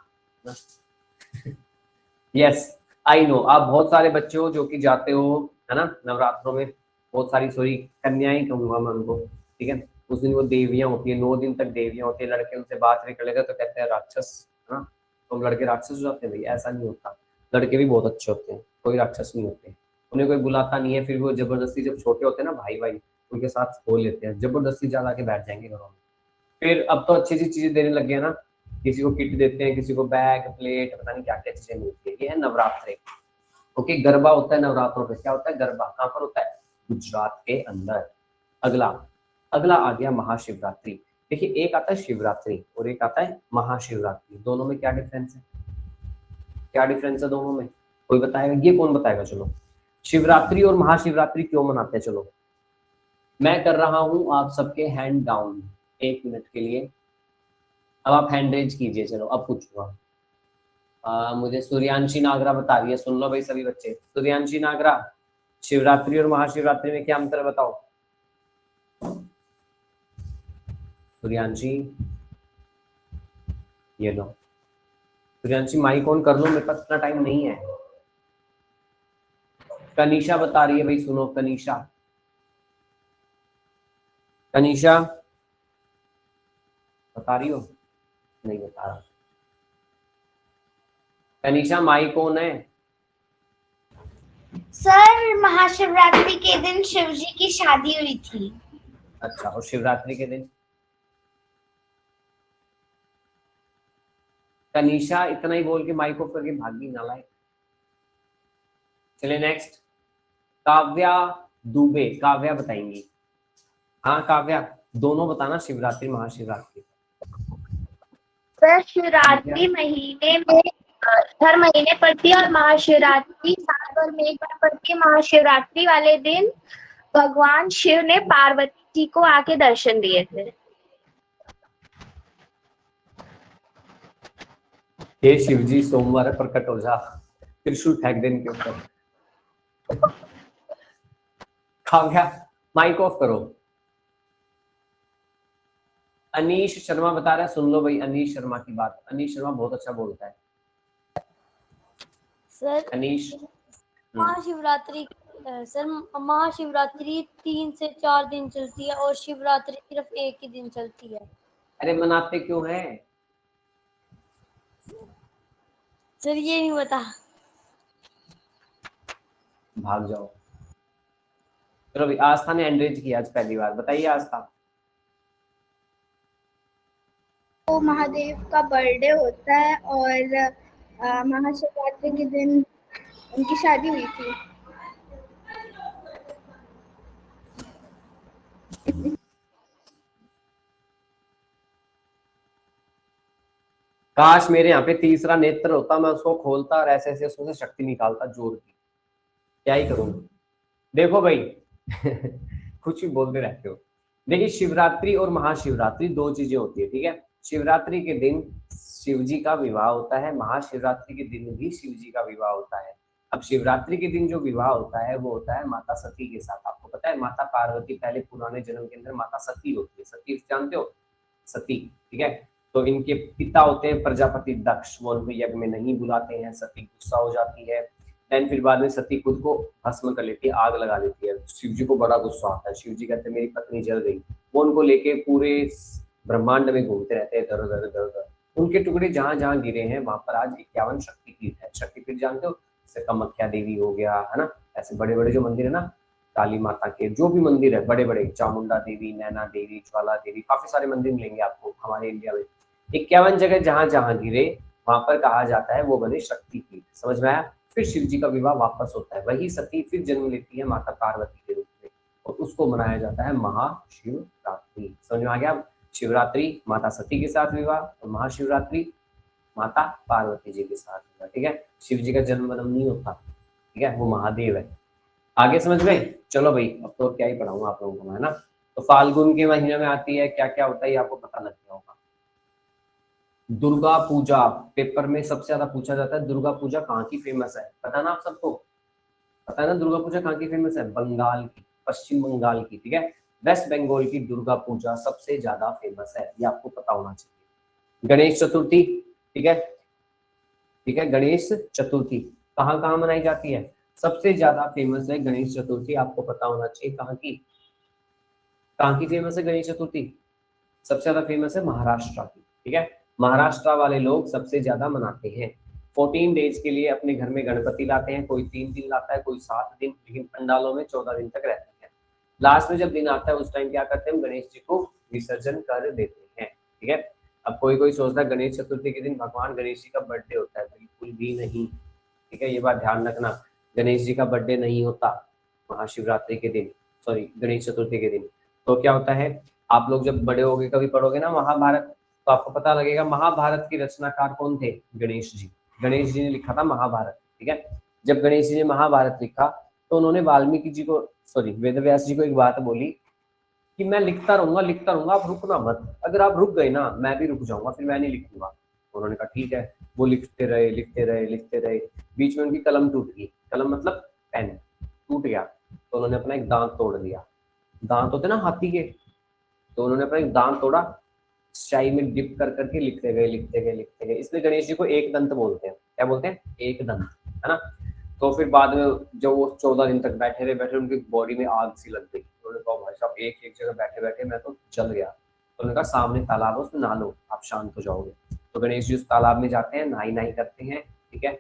यस आई नो, आप बहुत सारे बच्चे हो जो कि जाते हो, है ना, नवरात्रों में। बहुत सारी, सॉरी कन्याएं कहूंगा मैं उनको। ठीक है, उस दिन वो देवियां होती है, 9 दिन तक देवियां होती है। लड़के उनसे बात नहीं कर लेगा तो कहते हैं राक्षस, है ना, तो लड़के राक्षस हो जाते हैं। भाई ऐसा नहीं होता, लड़के भी बहुत अच्छे होते हैं, कोई राक्षस नहीं होते। उन्हें कोई बुलाता नहीं है, फिर वो जबरदस्ती, जब छोटे होते हैं ना भाई भाई, उनके साथ खो लेते हैं, जबरदस्ती ज्यादा के बैठ जाएंगे घरों में। फिर अब तो अच्छी अच्छी चीजें देने लग गए ना, किसी को किट देते हैं, किसी को बैग प्लेट, पता नहीं क्या क्या चीजें मिलती है। ये है नवरात्रे। ओके, गरबा होता है नवरात्रों पे। क्या होता है? गरबा। कहाँ पर होता है? गुजरात के अंदर। अगला, अगला आ गया महाशिवरात्रि। देखिए, एक आता है शिवरात्रि और एक आता है महाशिवरात्रि। दोनों में क्या डिफरेंस है? क्या डिफरेंस है दोनों में? कोई बताएगा? ये कौन बताएगा? चलो, शिवरात्रि और महाशिवरात्रि क्यों मनाते हैं? चलो मैं कर रहा हूं आप सबके हैंड डाउन 1 मिनट के लिए। अब आप हैंड रेज कीजिए। चलो अब पूछूंगा। मुझे सूर्यांशी नागरा बता रही है, सुन लो भाई सभी बच्चे। सूर्यांशी नागरा, शिवरात्रि और महाशिवरात्रि में क्या अंतर है बताओ? सूर्यांशी, ये लो सूर्यांशी, माइक ऑन कर लो, मेरे पास इतना टाइम नहीं है। कनीषा बता रही है भाई, सुनो कनीषा, कनीषा बता रही हो? नहीं बता रहा। तनीषा माई कौन है? सर महाशिवरात्रि के दिन शिव जी की शादी हुई थी। अच्छा, और शिवरात्रि के दिन? तनीषा इतना ही बोल के माइक ऑफ करके भागी नालायक। चलिए नेक्स्ट, काव्या दुबे, काव्या बताएंगी। हाँ काव्या, दोनों बताना, शिवरात्रि महाशिवरात्रि। सर शिवरात्रि महीने में हर महीने पड़ती है और महाशिवरात्रि साल भर में एक बार पड़ती है। महाशिवरात्रि वाले दिन भगवान शिव ने पार्वती जी को आके दर्शन दिए थे। हे शिव जी सोमवार प्रकट हो जा, त्रिशूल फेंक दे इनके ऊपर। काव्या माइक ऑफ करो। अनीश शर्मा बता रहा है, सुन लो भाई अनीश शर्मा की बात। अनीश शर्मा बहुत अच्छा बोलता है। सर अनीश महाशिवरात्रि सर महाशिवरात्रि 3 से 4 दिन चलती है और शिवरात्रि सिर्फ एक ही दिन चलती है। अरे मनाते क्यों हैं? सर ये नहीं बता। भाग जाओ। चलो भाई, आस्था ने एंड्रेज किया आज पहली बार, बताइए आस्था। तो महादेव का बर्थडे होता है और महाशिवरात्रि के दिन उनकी शादी हुई थी। काश मेरे यहाँ पे तीसरा नेत्र होता, मैं उसको खोलता और ऐसे ऐसे उसमें से शक्ति निकालता जोर की। क्या ही करूँ। देखो भाई कुछ भी बोलते रहते हो। देखिए शिवरात्रि और महाशिवरात्रि दो चीजें होती है, ठीक है। शिवरात्रि के दिन शिव जी का विवाह होता है, महाशिवरात्रि के दिन भी शिव जी का विवाह होता है। अब शिवरात्रि के दिन जो विवाह होता है वो होता है माता सती के साथ। आपको पता है माता पार्वती पहले पुराने जन्म के अंदर माता सती होती है। सती जानते हो? सती, ठीक है। तो इनके पिता होते हैं प्रजापति दक्ष, वो उनको यज्ञ में नहीं बुलाते हैं, सती गुस्सा हो जाती है। देन फिर बाद में सती खुद को भस्म कर लेती है, आग लगा लेती है। शिव जी को बड़ा गुस्सा आता है, शिव जी कहते हैं मेरी पत्नी जल गई। वो उनको लेके पूरे ब्रह्मांड में घूमते रहते हैं, इधर उधर इधर उधर। उनके टुकड़े जहां जहां गिरे हैं वहां पर आज 51 शक्तिपीठ है। शक्तिपीठ जानते हो? जैसे कामाख्या देवी हो गया, है ना, ऐसे बड़े बड़े जो मंदिर है ना, काली माता के जो भी मंदिर है बड़े बड़े, चामुंडा देवी, नैना देवी, ज्वाला देवी, काफी सारे मंदिर मिलेंगे आपको हमारे इंडिया में। 51 जगह जहां जहां गिरे वहां पर कहा जाता है वो बने शक्तिपीठ। समझ में आया? फिर शिव जी का विवाह वापस होता है, वही सती फिर जन्म लेती है माता पार्वती के रूप में, और उसको मनाया जाता है महाशिवरात्रि। समझ में आ गया? शिवरात्रि माता सती के साथ विवाह और महाशिवरात्रि माता पार्वती जी के साथ विवाह, ठीक है। शिव जी का जन्म नहीं होता, ठीक है, वो महादेव है। आगे समझ गए? चलो भाई, अब तो क्या ही पढ़ाऊंगा आप लोगों को, है ना। तो फाल्गुन के महीने में आती है, क्या क्या होता है ये आपको पता लग गया होगा। दुर्गा पूजा, पेपर में सबसे ज्यादा पूछा जाता है दुर्गा पूजा कहाँ की फेमस है, पता ना आप सबको? पता है ना दुर्गा पूजा कहाँ की फेमस है? बंगाल की, पश्चिम बंगाल की, ठीक है। वेस्ट बंगाल की दुर्गा पूजा सबसे ज्यादा फेमस है, ये आपको पता होना चाहिए। गणेश चतुर्थी, ठीक है, ठीक है। गणेश चतुर्थी कहाँ कहाँ मनाई जाती है? सबसे ज्यादा फेमस है गणेश चतुर्थी, आपको पता होना चाहिए। कहाँ की फेमस है गणेश चतुर्थी? सबसे ज्यादा फेमस है महाराष्ट्र की, ठीक है। महाराष्ट्र वाले लोग सबसे ज्यादा मनाते हैं। 14 डेज के लिए अपने घर में गणपति लाते हैं, कोई 3 दिन लाता है, कोई 7 दिन, लेकिन पंडालों में 14 दिन तक रहते हैं। लास्ट में जब दिन आता है उस टाइम क्या करते हैं, हम गणेश जी को विसर्जन कर देते हैं, ठीक है। अब कोई कोई सोचता है गणेश चतुर्थी के दिन भगवान गणेश जी का बर्थडे होता है, बिल्कुल भी नहीं, ठीक है। ये बात ध्यान रखना, गणेश जी का बर्थडे नहीं होता महाशिवरात्रि के दिन, सॉरी गणेश चतुर्थी के दिन। तो क्या होता है, आप लोग जब बड़े होगे कभी पढ़ोगे ना महाभारत, तो आपको पता लगेगा महाभारत के रचनाकार कौन थे? गणेश जी। गणेश जी ने लिखा था महाभारत, ठीक है। जब गणेश जी ने महाभारत लिखा तो उन्होंने वाल्मीकि जी को, सॉरी वेदव्यास जी को एक बात बोली कि मैं लिखता रहूंगा, आप रुकना मत। अगर आप रुक गए ना मैं भी रुक जाऊंगा, फिर मैं नहीं लिखूंगा। उन्होंने कहा ठीक है। वो लिखते रहे लिखते रहे लिखते रहे, बीच में उनकी कलम टूट गई। कलम मतलब पेन टूट गया, तो उन्होंने अपना एक दांत तोड़ दिया। दांत होते ना हाथी के, तो उन्होंने अपना एक दांत तोड़ा, स्याही में डिप कर करके लिखते गए लिखते गए लिखते गए। इसलिए गणेश जी को एक दंत बोलते हैं। क्या बोलते हैं? एक दंत, है ना। तो फिर बाद में जब वो 14 दिन तक बैठे उनकी बॉडी में आग सी लग गई। उन्होंने कहा भाई साहब एक एक जगह बैठे बैठे मैं तो जल गया। तो उन्होंने कहा सामने तालाब है, उसमें नहा लो, आप शांत हो जाओगे। तो गणेश जी उस तालाब में जाते हैं, नहाई नहाई करते हैं, ठीक है।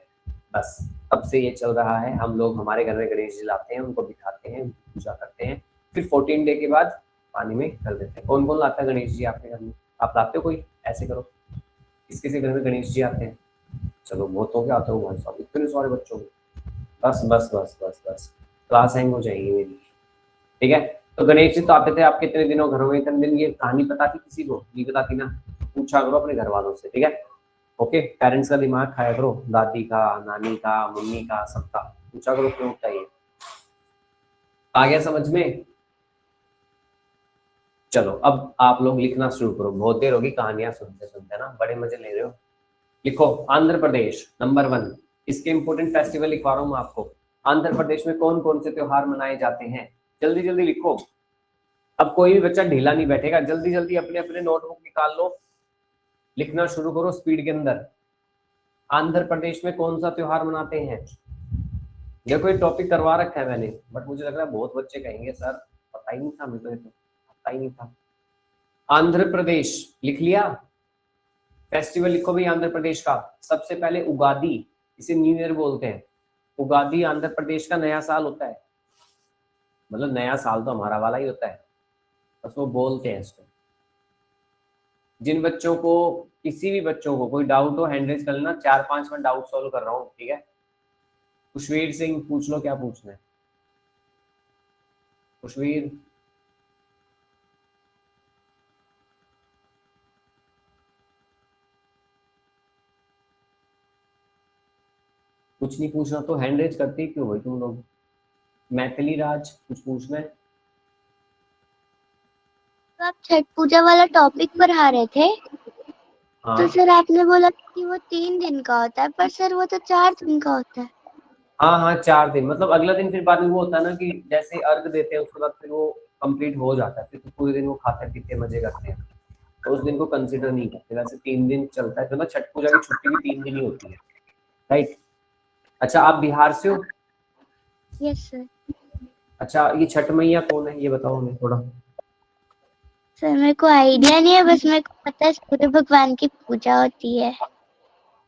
बस तब से ये चल रहा है, हम लोग हमारे घर में गणेश जी लाते हैं, उनको बिठाते हैं, पूजा करते हैं, फिर 14 डे के बाद पानी में कर देते हैं। कौन कौन लाता है गणेश जी आपके घर में? आप लाते हो कोई? ऐसे करो, किस किसी घर में गणेश जी आते हैं? चलो बहुतों के आते हो भाई साहब, इतने सारे बच्चों के। बस बस बस बस बस, क्लास हैंग हो जाएगी मेरी, ठीक है। तो गणेश जी तो आते थे आपके इतने दिनों घरों में, इतने दिन। ये कहानी पता थी किसी को? नहीं पता थी ना? पूछा करो अपने घर वालों से, ठीक है। ओके, पेरेंट्स का दिमाग खाया करो, दादी का, नानी का, मम्मी का, सबका पूछा करो क्यों चाहिए। आ गया समझ में? चलो अब आप लोग लिखना शुरू करो, बहुत देर होगी कहानियां सुनते सुनते ना, बड़े मजे ले रहे हो। लिखो आंध्र प्रदेश नंबर 1, इसके इंपोर्टेंट फेस्टिवल लिखवा रहा हूँ मैं आपको। आंध्र प्रदेश में कौन कौन से त्योहार मनाए जाते हैं? जल्दी जल्दी लिखो। अब कोई भी बच्चा ढीला नहीं बैठेगा, जल्दी जल्दी अपने अपने नोटबुक निकाल लो, लिखना शुरू करो स्पीड के अंदर। आंध्र प्रदेश में कौन सा त्योहार मनाते हैं? देखो ये टॉपिक करवा रखा है मैंने, बट मुझे लग रहा है बहुत बच्चे कहेंगे सर पता ही नहीं था, मुझे तो पता ही नहीं था। आंध्र प्रदेश लिख लिया? फेस्टिवल लिखो भाई आंध्र प्रदेश का। सबसे पहले उगादी, इसे न्यू ईयर बोलते हैं। उगादी आंध्र प्रदेश का नया साल होता है, मतलब नया साल तो हमारा वाला ही होता है, बस वो बोलते हैं इसको। जिन बच्चों को, किसी भी बच्चों को कोई डाउट हो हैंड रेज कर लेना, 4-5 मैं डाउट सॉल्व कर रहा हूँ, ठीक है। खुशवीर सिंह पूछ लो क्या पूछना है। खुशवीर, कुछ नहीं पूछना तो हैंड रेज करते ही क्यों भाई तुम लोग? मैथिली राज कुछ पूछना है? तो आप छठ पूजा वाला टॉपिक पढ़ा रहे थे, हाँ तो सर आपने बोला कि वो 3 दिन का होता है, पर सर वो तो 4 दिन का होता है। हाँ हाँ, 4 दिन, मतलब अगला दिन फिर बाद में वो होता है ना कि जैसे अर्घ देते हैं उसके बाद फिर वो कंप्लीट हो जाता है, फिर तो पूरे दिन वो खाते पीते मजे करते हैं, तो उस दिन को कंसिडर नहीं करते। वैसे 3 दिन चलता है, मतलब छठ पूजा की छुट्टी भी 3 दिन ही होती है, राइट। अच्छा आप बिहार से हो? Yes sir. अच्छा ये छठ मैया कौन है ये बताओ हमें थोड़ा। सर मेरे को आइडिया नहीं है, बस मेरे को पता है सूर्य भगवान की पूजा होती है।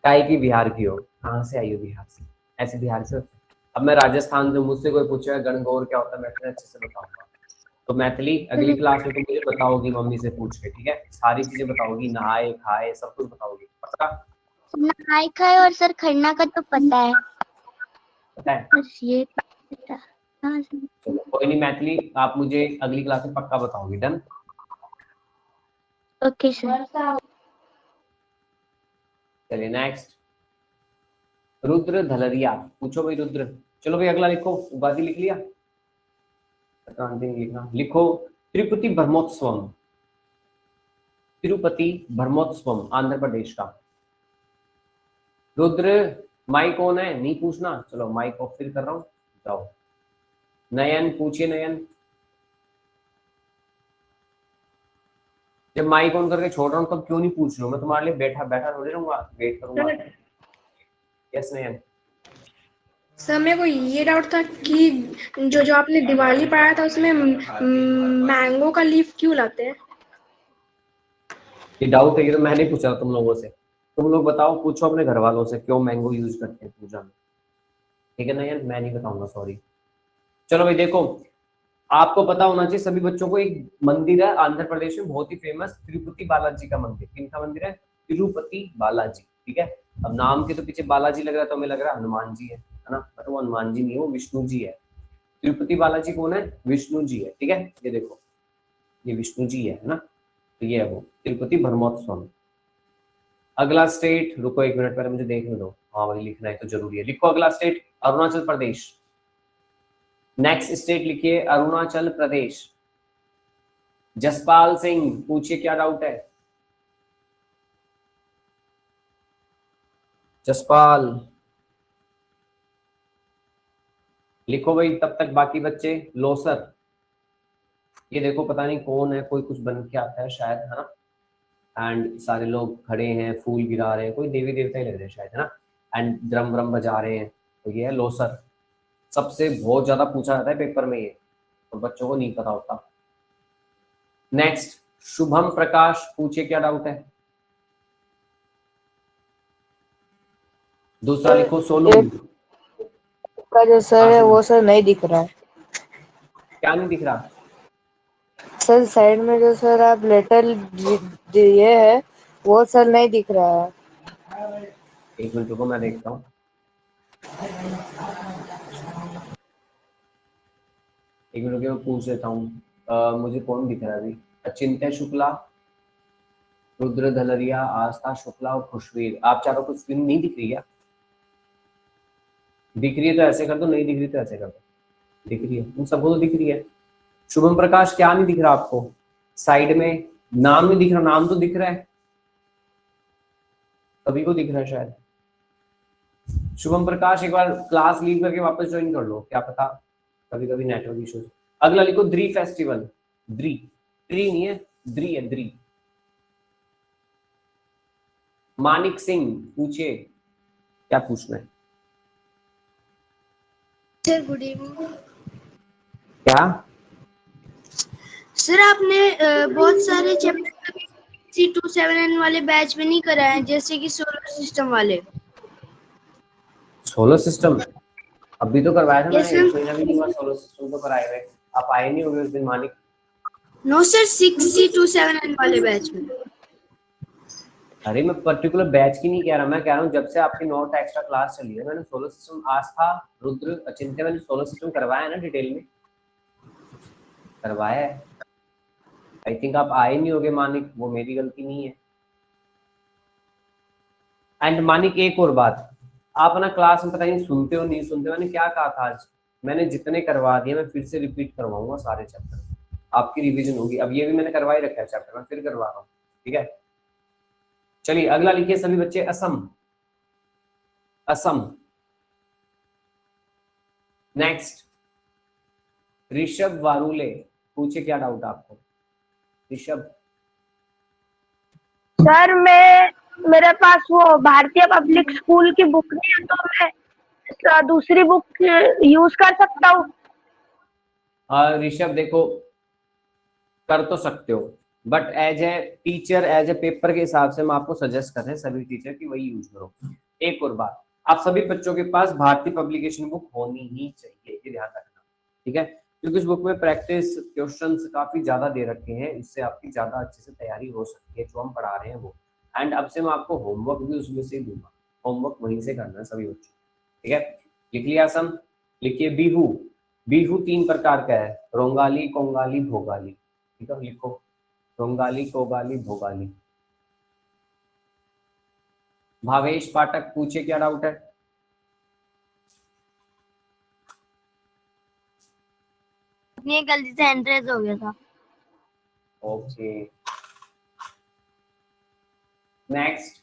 काय की बिहार की हो? कहाँ से आई हो बिहार से? ऐसे बिहार से? अब मैं राजस्थान से, मुझसे कोई पूछेगा गणगौर क्या होता है, मैं इतने अच्छे से बताऊंगा। तो मैथिली अगली क्लास में तुम मुझे बताओगी मम्मी से पूछ के, ठीक है। सारी चीजें बताओगी, नहाए खाए सब कुछ बताओगी, पक्का? नहाय खाए और सर खरना का तो पता है, पता है? बस ये पता। हाँ सर। चलो कोई नहीं मैथिली, आप मुझे अगली क्लास में पक्का बताओगी, डन? Okay sir. चलिए नेक्स्ट, रुद्र धलरिया पूछो भाई रुद्र। चलो भाई अगला लिखो, उगादी लिख लिया? संक्रांति नहीं लिखना, लिखो तिरुपति ब्रह्मोत्सवम। तिरुपति ब्रह्मोत्सवम आंध्र प्रदेश का। रुद्र माइक कौन है? नहीं पूछना, चलो माइक ऑफ फिर कर रहा हूँ, जाओ। नयन पूछिए, नयन। जब माइक ऑन करके छोड़ रहा हूँ तब क्यों नहीं पूछ रहे हो? मैं तुम्हारे लिए बैठा बैठा थोड़ी रहूंगा, वेट करूंगा। यस नयन। सर मेरे को ये डाउट था कि जो जो आपने दिवाली पढ़ाया था उसमें मैंगो का लीफ क्यों लाते हैं? ये डाउट है, ये तो मैंने पूछा तुम लोगों से, तुम लोग बताओ, पूछो अपने घर वालों से क्यों मैंगो यूज करते हैं पूजा में, ठीक है नयन? मैं नहीं बताऊंगा, सॉरी। चलो भाई देखो, आपको पता होना चाहिए सभी बच्चों को, एक मंदिर है आंध्र प्रदेश में बहुत ही फेमस, तिरुपति बालाजी का मंदिर। किनका मंदिर है? तिरुपति बालाजी, ठीक है। अब नाम के तो पीछे बालाजी लग रहा है, तो हमें लग रहा है हनुमान जी है ना, बट वो हनुमान जी नहीं है, वो विष्णु जी है। तिरुपति बालाजी कौन है? विष्णु जी है, ठीक है। ये देखो ये विष्णु जी है ना, तो ये है वो तिरुपति ब्रह्मोत्सव। अगला स्टेट, रुको 1 मिनट पहले मुझे देखने दो, हाँ भाई लिखना है तो जरूरी है। लिखो अगला state, Arunachal Pradesh. Next state लिखिए अरुणाचल प्रदेश। जसपाल सिंह पूछिए क्या डाउट है? जसपाल लिखो भाई, तब तक बाकी बच्चे। लोसर, ये देखो पता नहीं कौन है, कोई कुछ बन के आता है शायद, है ना। एंड सारे लोग खड़े हैं, फूल गिरा रहे हैं, कोई देवी देवता ही लग रहे हैं शायद, है ना। एंड ड्रम व्रम बजा रहे हैं, तो ये है लोसर। सबसे बहुत ज्यादा पूछा जाता है पेपर में ये, तो बच्चों को नहीं पता होता। नेक्स्ट शुभम प्रकाश पूछे क्या डाउट है। दूसरा लिखो सोनू। का जो सर है वो सर नहीं दिख रहा है। क्या नहीं दिख रहा? सर साइड में जो सर आप लेटर दिए है वो सर नहीं दिख रहा है। एक मिनट रुको, मैं देखता हूँ। एक मिनट रुको, मैं पूछ लेता हूँ। मुझे कौन दिख रहा है अभी? अचिंत्य शुक्ला, रुद्र धलरिया, आस्था शुक्ला और खुशवीर। आप चारों को स्क्रीन नहीं दिख रही है? दिख रही है तो ऐसे कर दो, नहीं दिख रही तो ऐसे कर दो। दिख रही है, तुम सबको तो दिख रही है। शुभम प्रकाश क्या नहीं दिख रहा आपको? साइड में नाम नहीं दिख रहा? नाम तो दिख रहा है, सभी को दिख रहा है शायद। शुभम प्रकाश एक बार क्लास लीव करके वापस ज्वाइन कर लो, क्या पता कभी कभी नेटवर्क इश्यूज। अगला लिखो द्री फेस्टिवल। द्री, ट्री नहीं है, द्री है, द्री। मानिक सिंह पूछिए क्या पूछना है। Sir good evening. क्या? सर आपने बहुत सारे चैप्टर C27N वाले बैच में नहीं कराए, जैसे कि सोलर सिस्टम वाले। सोलर सिस्टम अभी तो करवाया था Yes, मैंने, एक sir. महीना भी नहीं हुआ सोलर सिस्टम तो कराए हुए। आप आए नहीं होंगे उस दिन मानिक। नो सर, 6C27N वाले बैच में। अरे मैं पर्टिकुलर बैच की नहीं कह रहा, मैं कह रहा हूँ जब से आपकी नॉट एक्स्ट्रा क्लास चली है मैंने सोलर सिस्टम, आस्था, रुद्र, अचिंत्य, मैंने सोलर सिस्टम करवाया है ना, डिटेल में करवाया है। आई थिंक आप आए नहीं होगे मानिक, वो मेरी गलती नहीं है। एंड मानिक एक और बात, आप ना क्लास में पता नहीं सुनते हो नहीं सुनते। मैंने क्या कहा था आज, मैंने जितने करवा दिए मैं फिर से रिपीट करवाऊंगा सारे चैप्टर, आपकी रिवीजन होगी। अब ये भी मैंने करवा ही रखा है चैप्टर, मैं फिर करवा रहा हूँ, ठीक है। चलिए अगला लिखिए सभी बच्चे, असम। असम। नेक्स्ट ऋषभ वारुले पूछे क्या डाउट आपको। ऋषभ। सर मेरे पास वो भारतीय पब्लिक स्कूल की बुक नहीं है, तो मैं दूसरी बुक यूज कर सकता हूँ? ऋषभ देखो, कर तो सकते हो but as a teacher, as a paper के हिसाब से हम आपको सजेस्ट कर रहे हैं सभी टीचर की वही यूज करो। एक और बात, आप सभी बच्चों के पास भारतीय पब्लिकेशन बुक होनी ही चाहिए, ये ध्यान रखना, ठीक है। क्योंकि इस बुक में प्रैक्टिस क्वेश्चंस काफी ज्यादा दे रखे हैं, इससे आपकी ज्यादा अच्छे से तैयारी हो सकती है जो हम पढ़ा रहे हैं वो। एंड अब से मैं आपको होमवर्क भी उसमें से दूंगा, होमवर्क वहीं से करना है सभी बच्चों, ठीक है। लिख लिया सम। लिखिए बिहू। बिहू 3 प्रकार का है, रोंगाली, कोंगाली, भोगाली, ठीक है। लिखो रोंगाली, कोगाली, भोगाली। भावेश पाठक पूछे क्या डाउट है। ये गलती से एंट्रेस हो गया था। ओके नेक्स्ट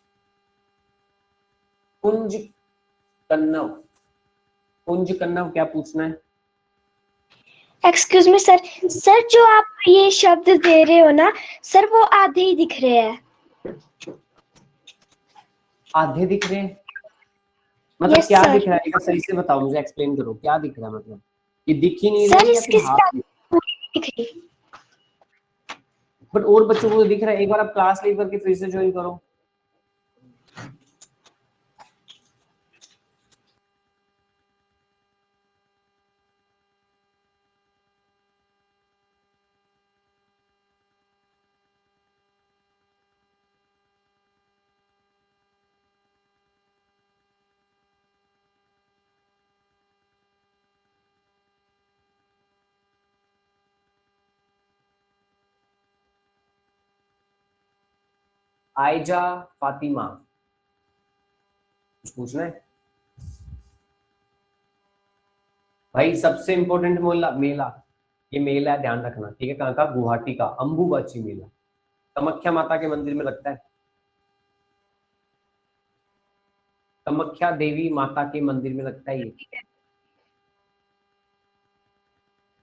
कुंज कन्नव। कुंज कन्नव क्या पूछना है। एक्सक्यूज मी सर, सर जो आप ये शब्द दे रहे हो ना सर, वो आधे ही दिख रहे हैं। आधे दिख रहे हैं मतलब Yes, क्या sir. दिख रहा है, एक बार सही से बताओ मुझे, एक्सप्लेन करो क्या दिख रहा है। मतलब ये दिख ही नहीं सर रही है या इसके फिर हाथ में? दिख रही। बट और बच्चों को दिख रहा है। एक बार आप क्लास लीव करके फिर से ज्वाइन करो। आयजा फातिमा कुछ पूछना है भाई। सबसे इंपॉर्टेंट मेला, ये मेला है ध्यान रखना, ठीक है। कहाँ का? गुवाहाटी का अंबुबाची मेला, कामाख्या माता के मंदिर में लगता है। कामाख्या देवी माता के मंदिर में लगता है ये।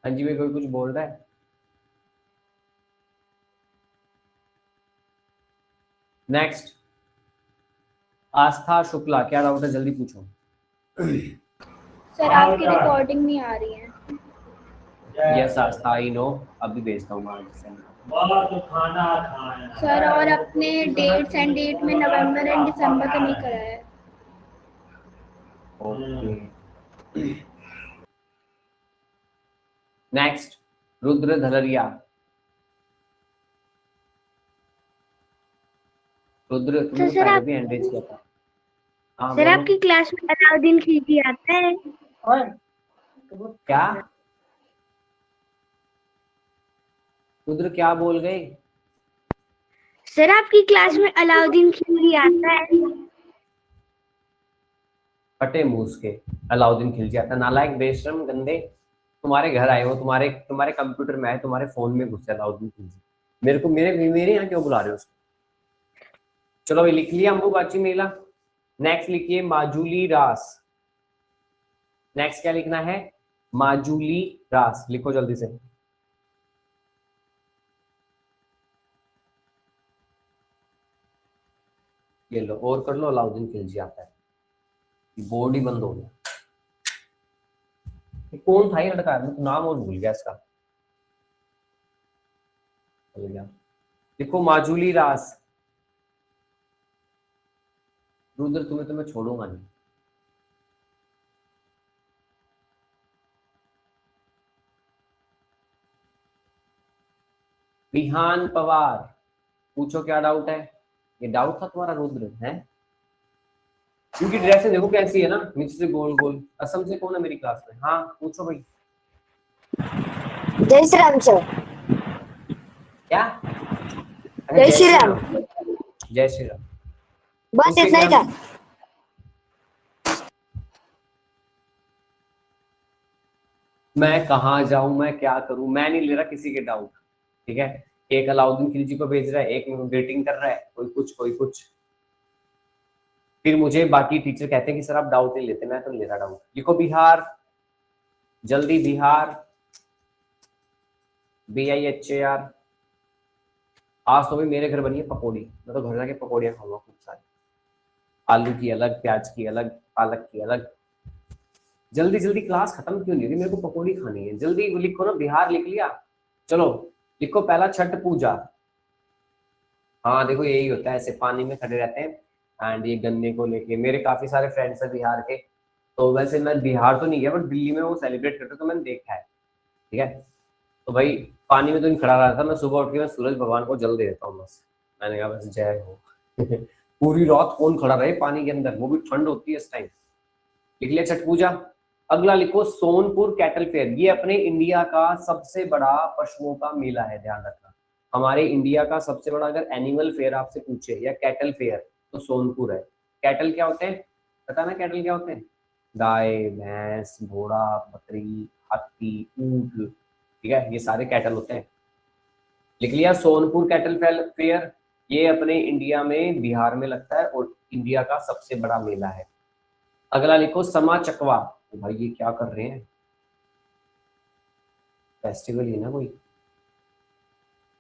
हाँ जी भाई, कोई कुछ बोल रहा है। नेक्स्ट आस्था शुक्ला क्या डाउट है, जल्दी पूछो। सर आपकी रिकॉर्डिंग नहीं आ रही है। यस आस्था, आई नो, अभी भेजता हूँ। सर और अपने डेट्स एंड डेट में नवंबर एंड दिसंबर का नहीं करा है। Okay, next Rudra Dhalaria. रुद्र तुमने सर पहले आप भी एंडरेज किया था। हाँ सर बोलो आपकी क्लास में अलाउद्दीन खिलजी आता है? क्या, रुद्र क्या बोल गए? सर आपकी क्लास में अलाउद्दीन खिलजी आता है? फटे मुंह उसके, अलाउद्दीन खिलजी आता, नालायक बेशरम गंदे, तुम्हारे घर आए हो, तुम्हारे तुम्हारे कंप्यूटर में आए, तुम्हारे फोन में घुसे अलाउद्दीन खिलजी, मेरे को मेरे यहाँ क्यों बुला रहे हो उसको? चलो भाई लिख लिया अम्बुबाची मेला। नेक्स्ट लिखिए माजुली रास। नेक्स्ट क्या लिखना है? माजुली रास, लिखो जल्दी से। ये लो और कर लो, अलाउद्दीन खिलजी आता है, बोर्ड ही बंद हो गया। ये कौन था ये लड़का, मैं तो नाम और भूल गया इसका। चल गया, लिखो माजुली रास। रुद्र तुम्हें तो मैं छोड़ूंगा नहीं। विहान पवार, पूछो क्या डाउट है? ये डाउट था तुम्हारा रुद्र है? क्योंकि ड्रेसें देखो कैसी है ना, नीचे से गोल गोल। असम से कौन है मेरी क्लास में? हाँ पूछो भाई। जय श्री राम सर। क्या? जय श्री राम। जय श्री राम। बस उसके इतना ही क्या- था। मैं कहाँ जाऊं, मैं क्या करूं, मैं नहीं ले रहा किसी के डाउट, ठीक है? एक अलाउद्दीन खिलजी को भेज रहा है, एक मेरे को ग्रीटिंग कर रहा है, कोई कुछ कोई कुछ। फिर मुझे बाकी टीचर कहते हैं कि सर आप डाउट नहीं लेते, मैं तो नहीं ले रहा डाउट। लिखो बिहार, जल्दी बिहार, BIHAR। आज तो भी मेरे घर बनी है पकौड़ी, मैं तो घर जाके पकौड़ियाँ खाऊंगा खूब सारी, आलू की अलग, प्याज की अलग, पालक की अलग। जल्दी जल्दी क्लास खत्म क्यों नहीं हो रही? मेरे को पकौड़ी खानी है, जल्दी लिखो ना। बिहार लिख लिया, चलो लिखो पहला छठ पूजा। हाँ देखो यही होता है, ऐसे पानी में खड़े रहते हैं एंड ये गन्ने को लेके। मेरे काफी सारे फ्रेंड्स हैं बिहार के, तो वैसे मैं बिहार तो नहीं गया बट दिल्ली में वो सेलिब्रेट करते तो मैंने देखा है, ठीक है? तो भाई पानी में तो नहीं खड़ा रहा था मैं, सुबह उठ के मैं सूरज भगवान को जल दे देता हूँ बस। मैंने कहा बस जय हो। पूरी रात कौन खड़ा रहे पानी के अंदर, वो भी ठंड होती है इस टाइम। लिख लिया छठ पूजा। अगला लिखो सोनपुर कैटल फेयर। ये अपने इंडिया का सबसे बड़ा पशुओं का मेला है, ध्यान रखना। हमारे इंडिया का सबसे बड़ा अगर एनिमल फेयर आपसे पूछे या कैटल फेयर तो सोनपुर है। कैटल क्या होते हैं पता ना? कैटल क्या होते हैं? गाय, भैंस, घोड़ा, बकरी, हाथी, ऊंट, ठीक है? ये सारे कैटल होते हैं। लिख लिया सोनपुर कैटल फेयर। ये अपने इंडिया में बिहार में लगता है और इंडिया का सबसे बड़ा मेला है। अगला लिखो समा चकवा। तो भाई ये क्या कर रहे हैं? फेस्टिवल ही ना कोई,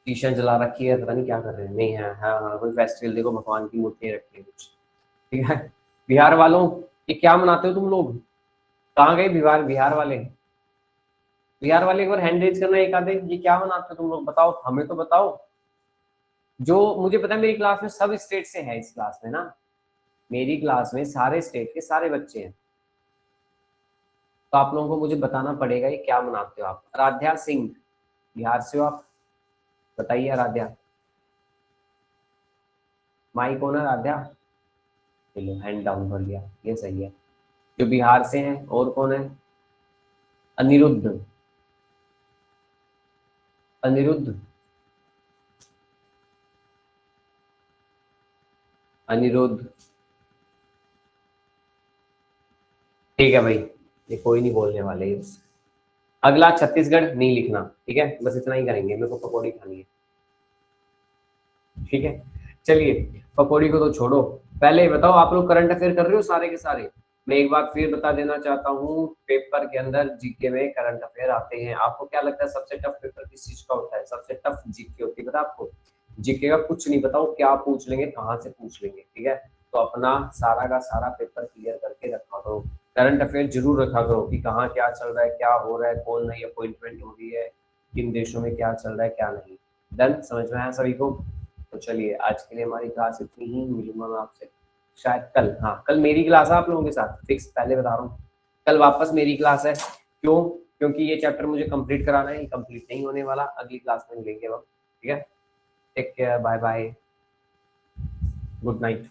शीशा जला रखी है, पता नहीं क्या कर रहे हैं। नहीं है, हाँ हाँ कोई फेस्टिवल, देखो भगवान की मूर्तियां रखी है कुछ, ठीक है? बिहार वालों ये क्या मनाते हो तुम लोग? कहाँ गए बिहार बिहार वाले? बिहार वाले एक बार हैंड रेज करना एक आधे, ये क्या मनाते हो तुम लोग? बताओ, हमें तो बताओ। जो मुझे पता है मेरी क्लास में सब स्टेट से है, इस क्लास में ना, मेरी क्लास में सारे स्टेट के सारे बच्चे हैं, तो आप लोगों को मुझे बताना पड़ेगा ये क्या मनाते हो आप। आराध्या सिंह, बिहार से हो आप, बताइए आराध्या। माई कौन है आराध्या? चलो हैंड डाउन कर लिया, ये सही है। जो बिहार से हैं और कौन है? अनिरुद्ध, अनिरुद्ध, अनिरुद्ध, ठीक है भाई, ये कोई नहीं बोलने वाले ये। अगला छत्तीसगढ़ नहीं लिखना, ठीक है? बस इतना ही करेंगे, मेरे को पकौड़ी खानी है, ठीक है? चलिए पकौड़ी को तो छोड़ो, पहले ये बताओ आप लोग करंट अफेयर कर रहे हो सारे के सारे? मैं एक बार फिर बता देना चाहता हूँ, पेपर के अंदर जीके में करंट अफेयर आते हैं। आपको क्या लगता है सबसे टफ पेपर किस चीज का होता है? सबसे टफ जीके होती है, पता आपको? जीके का कुछ नहीं, बताओ क्या पूछ लेंगे, कहाँ से पूछ लेंगे, ठीक है? तो अपना सारा का सारा पेपर क्लियर करके रखा करो। करंट अफेयर जरूर रखा करो कि कहाँ क्या चल रहा है, क्या हो रहा है, कौन नई अपॉइंटमेंट हो रही है, किन देशों में क्या चल रहा है क्या नहीं। डन, समझ में आया सभी को? तो चलिए आज के लिए हमारी क्लास इतनी ही, मिलूंगा मैं आपसे शायद कल। हाँ, कल मेरी क्लास है आप लोगों के साथ, फिक्स, पहले बता रहा हूँ, कल वापस मेरी क्लास है। क्यों? क्योंकि ये चैप्टर मुझे कंप्लीट कराना है, ये कंप्लीट नहीं होने वाला, अगली क्लास में मिलेंगे हम, ठीक है? Take care, bye bye, good night.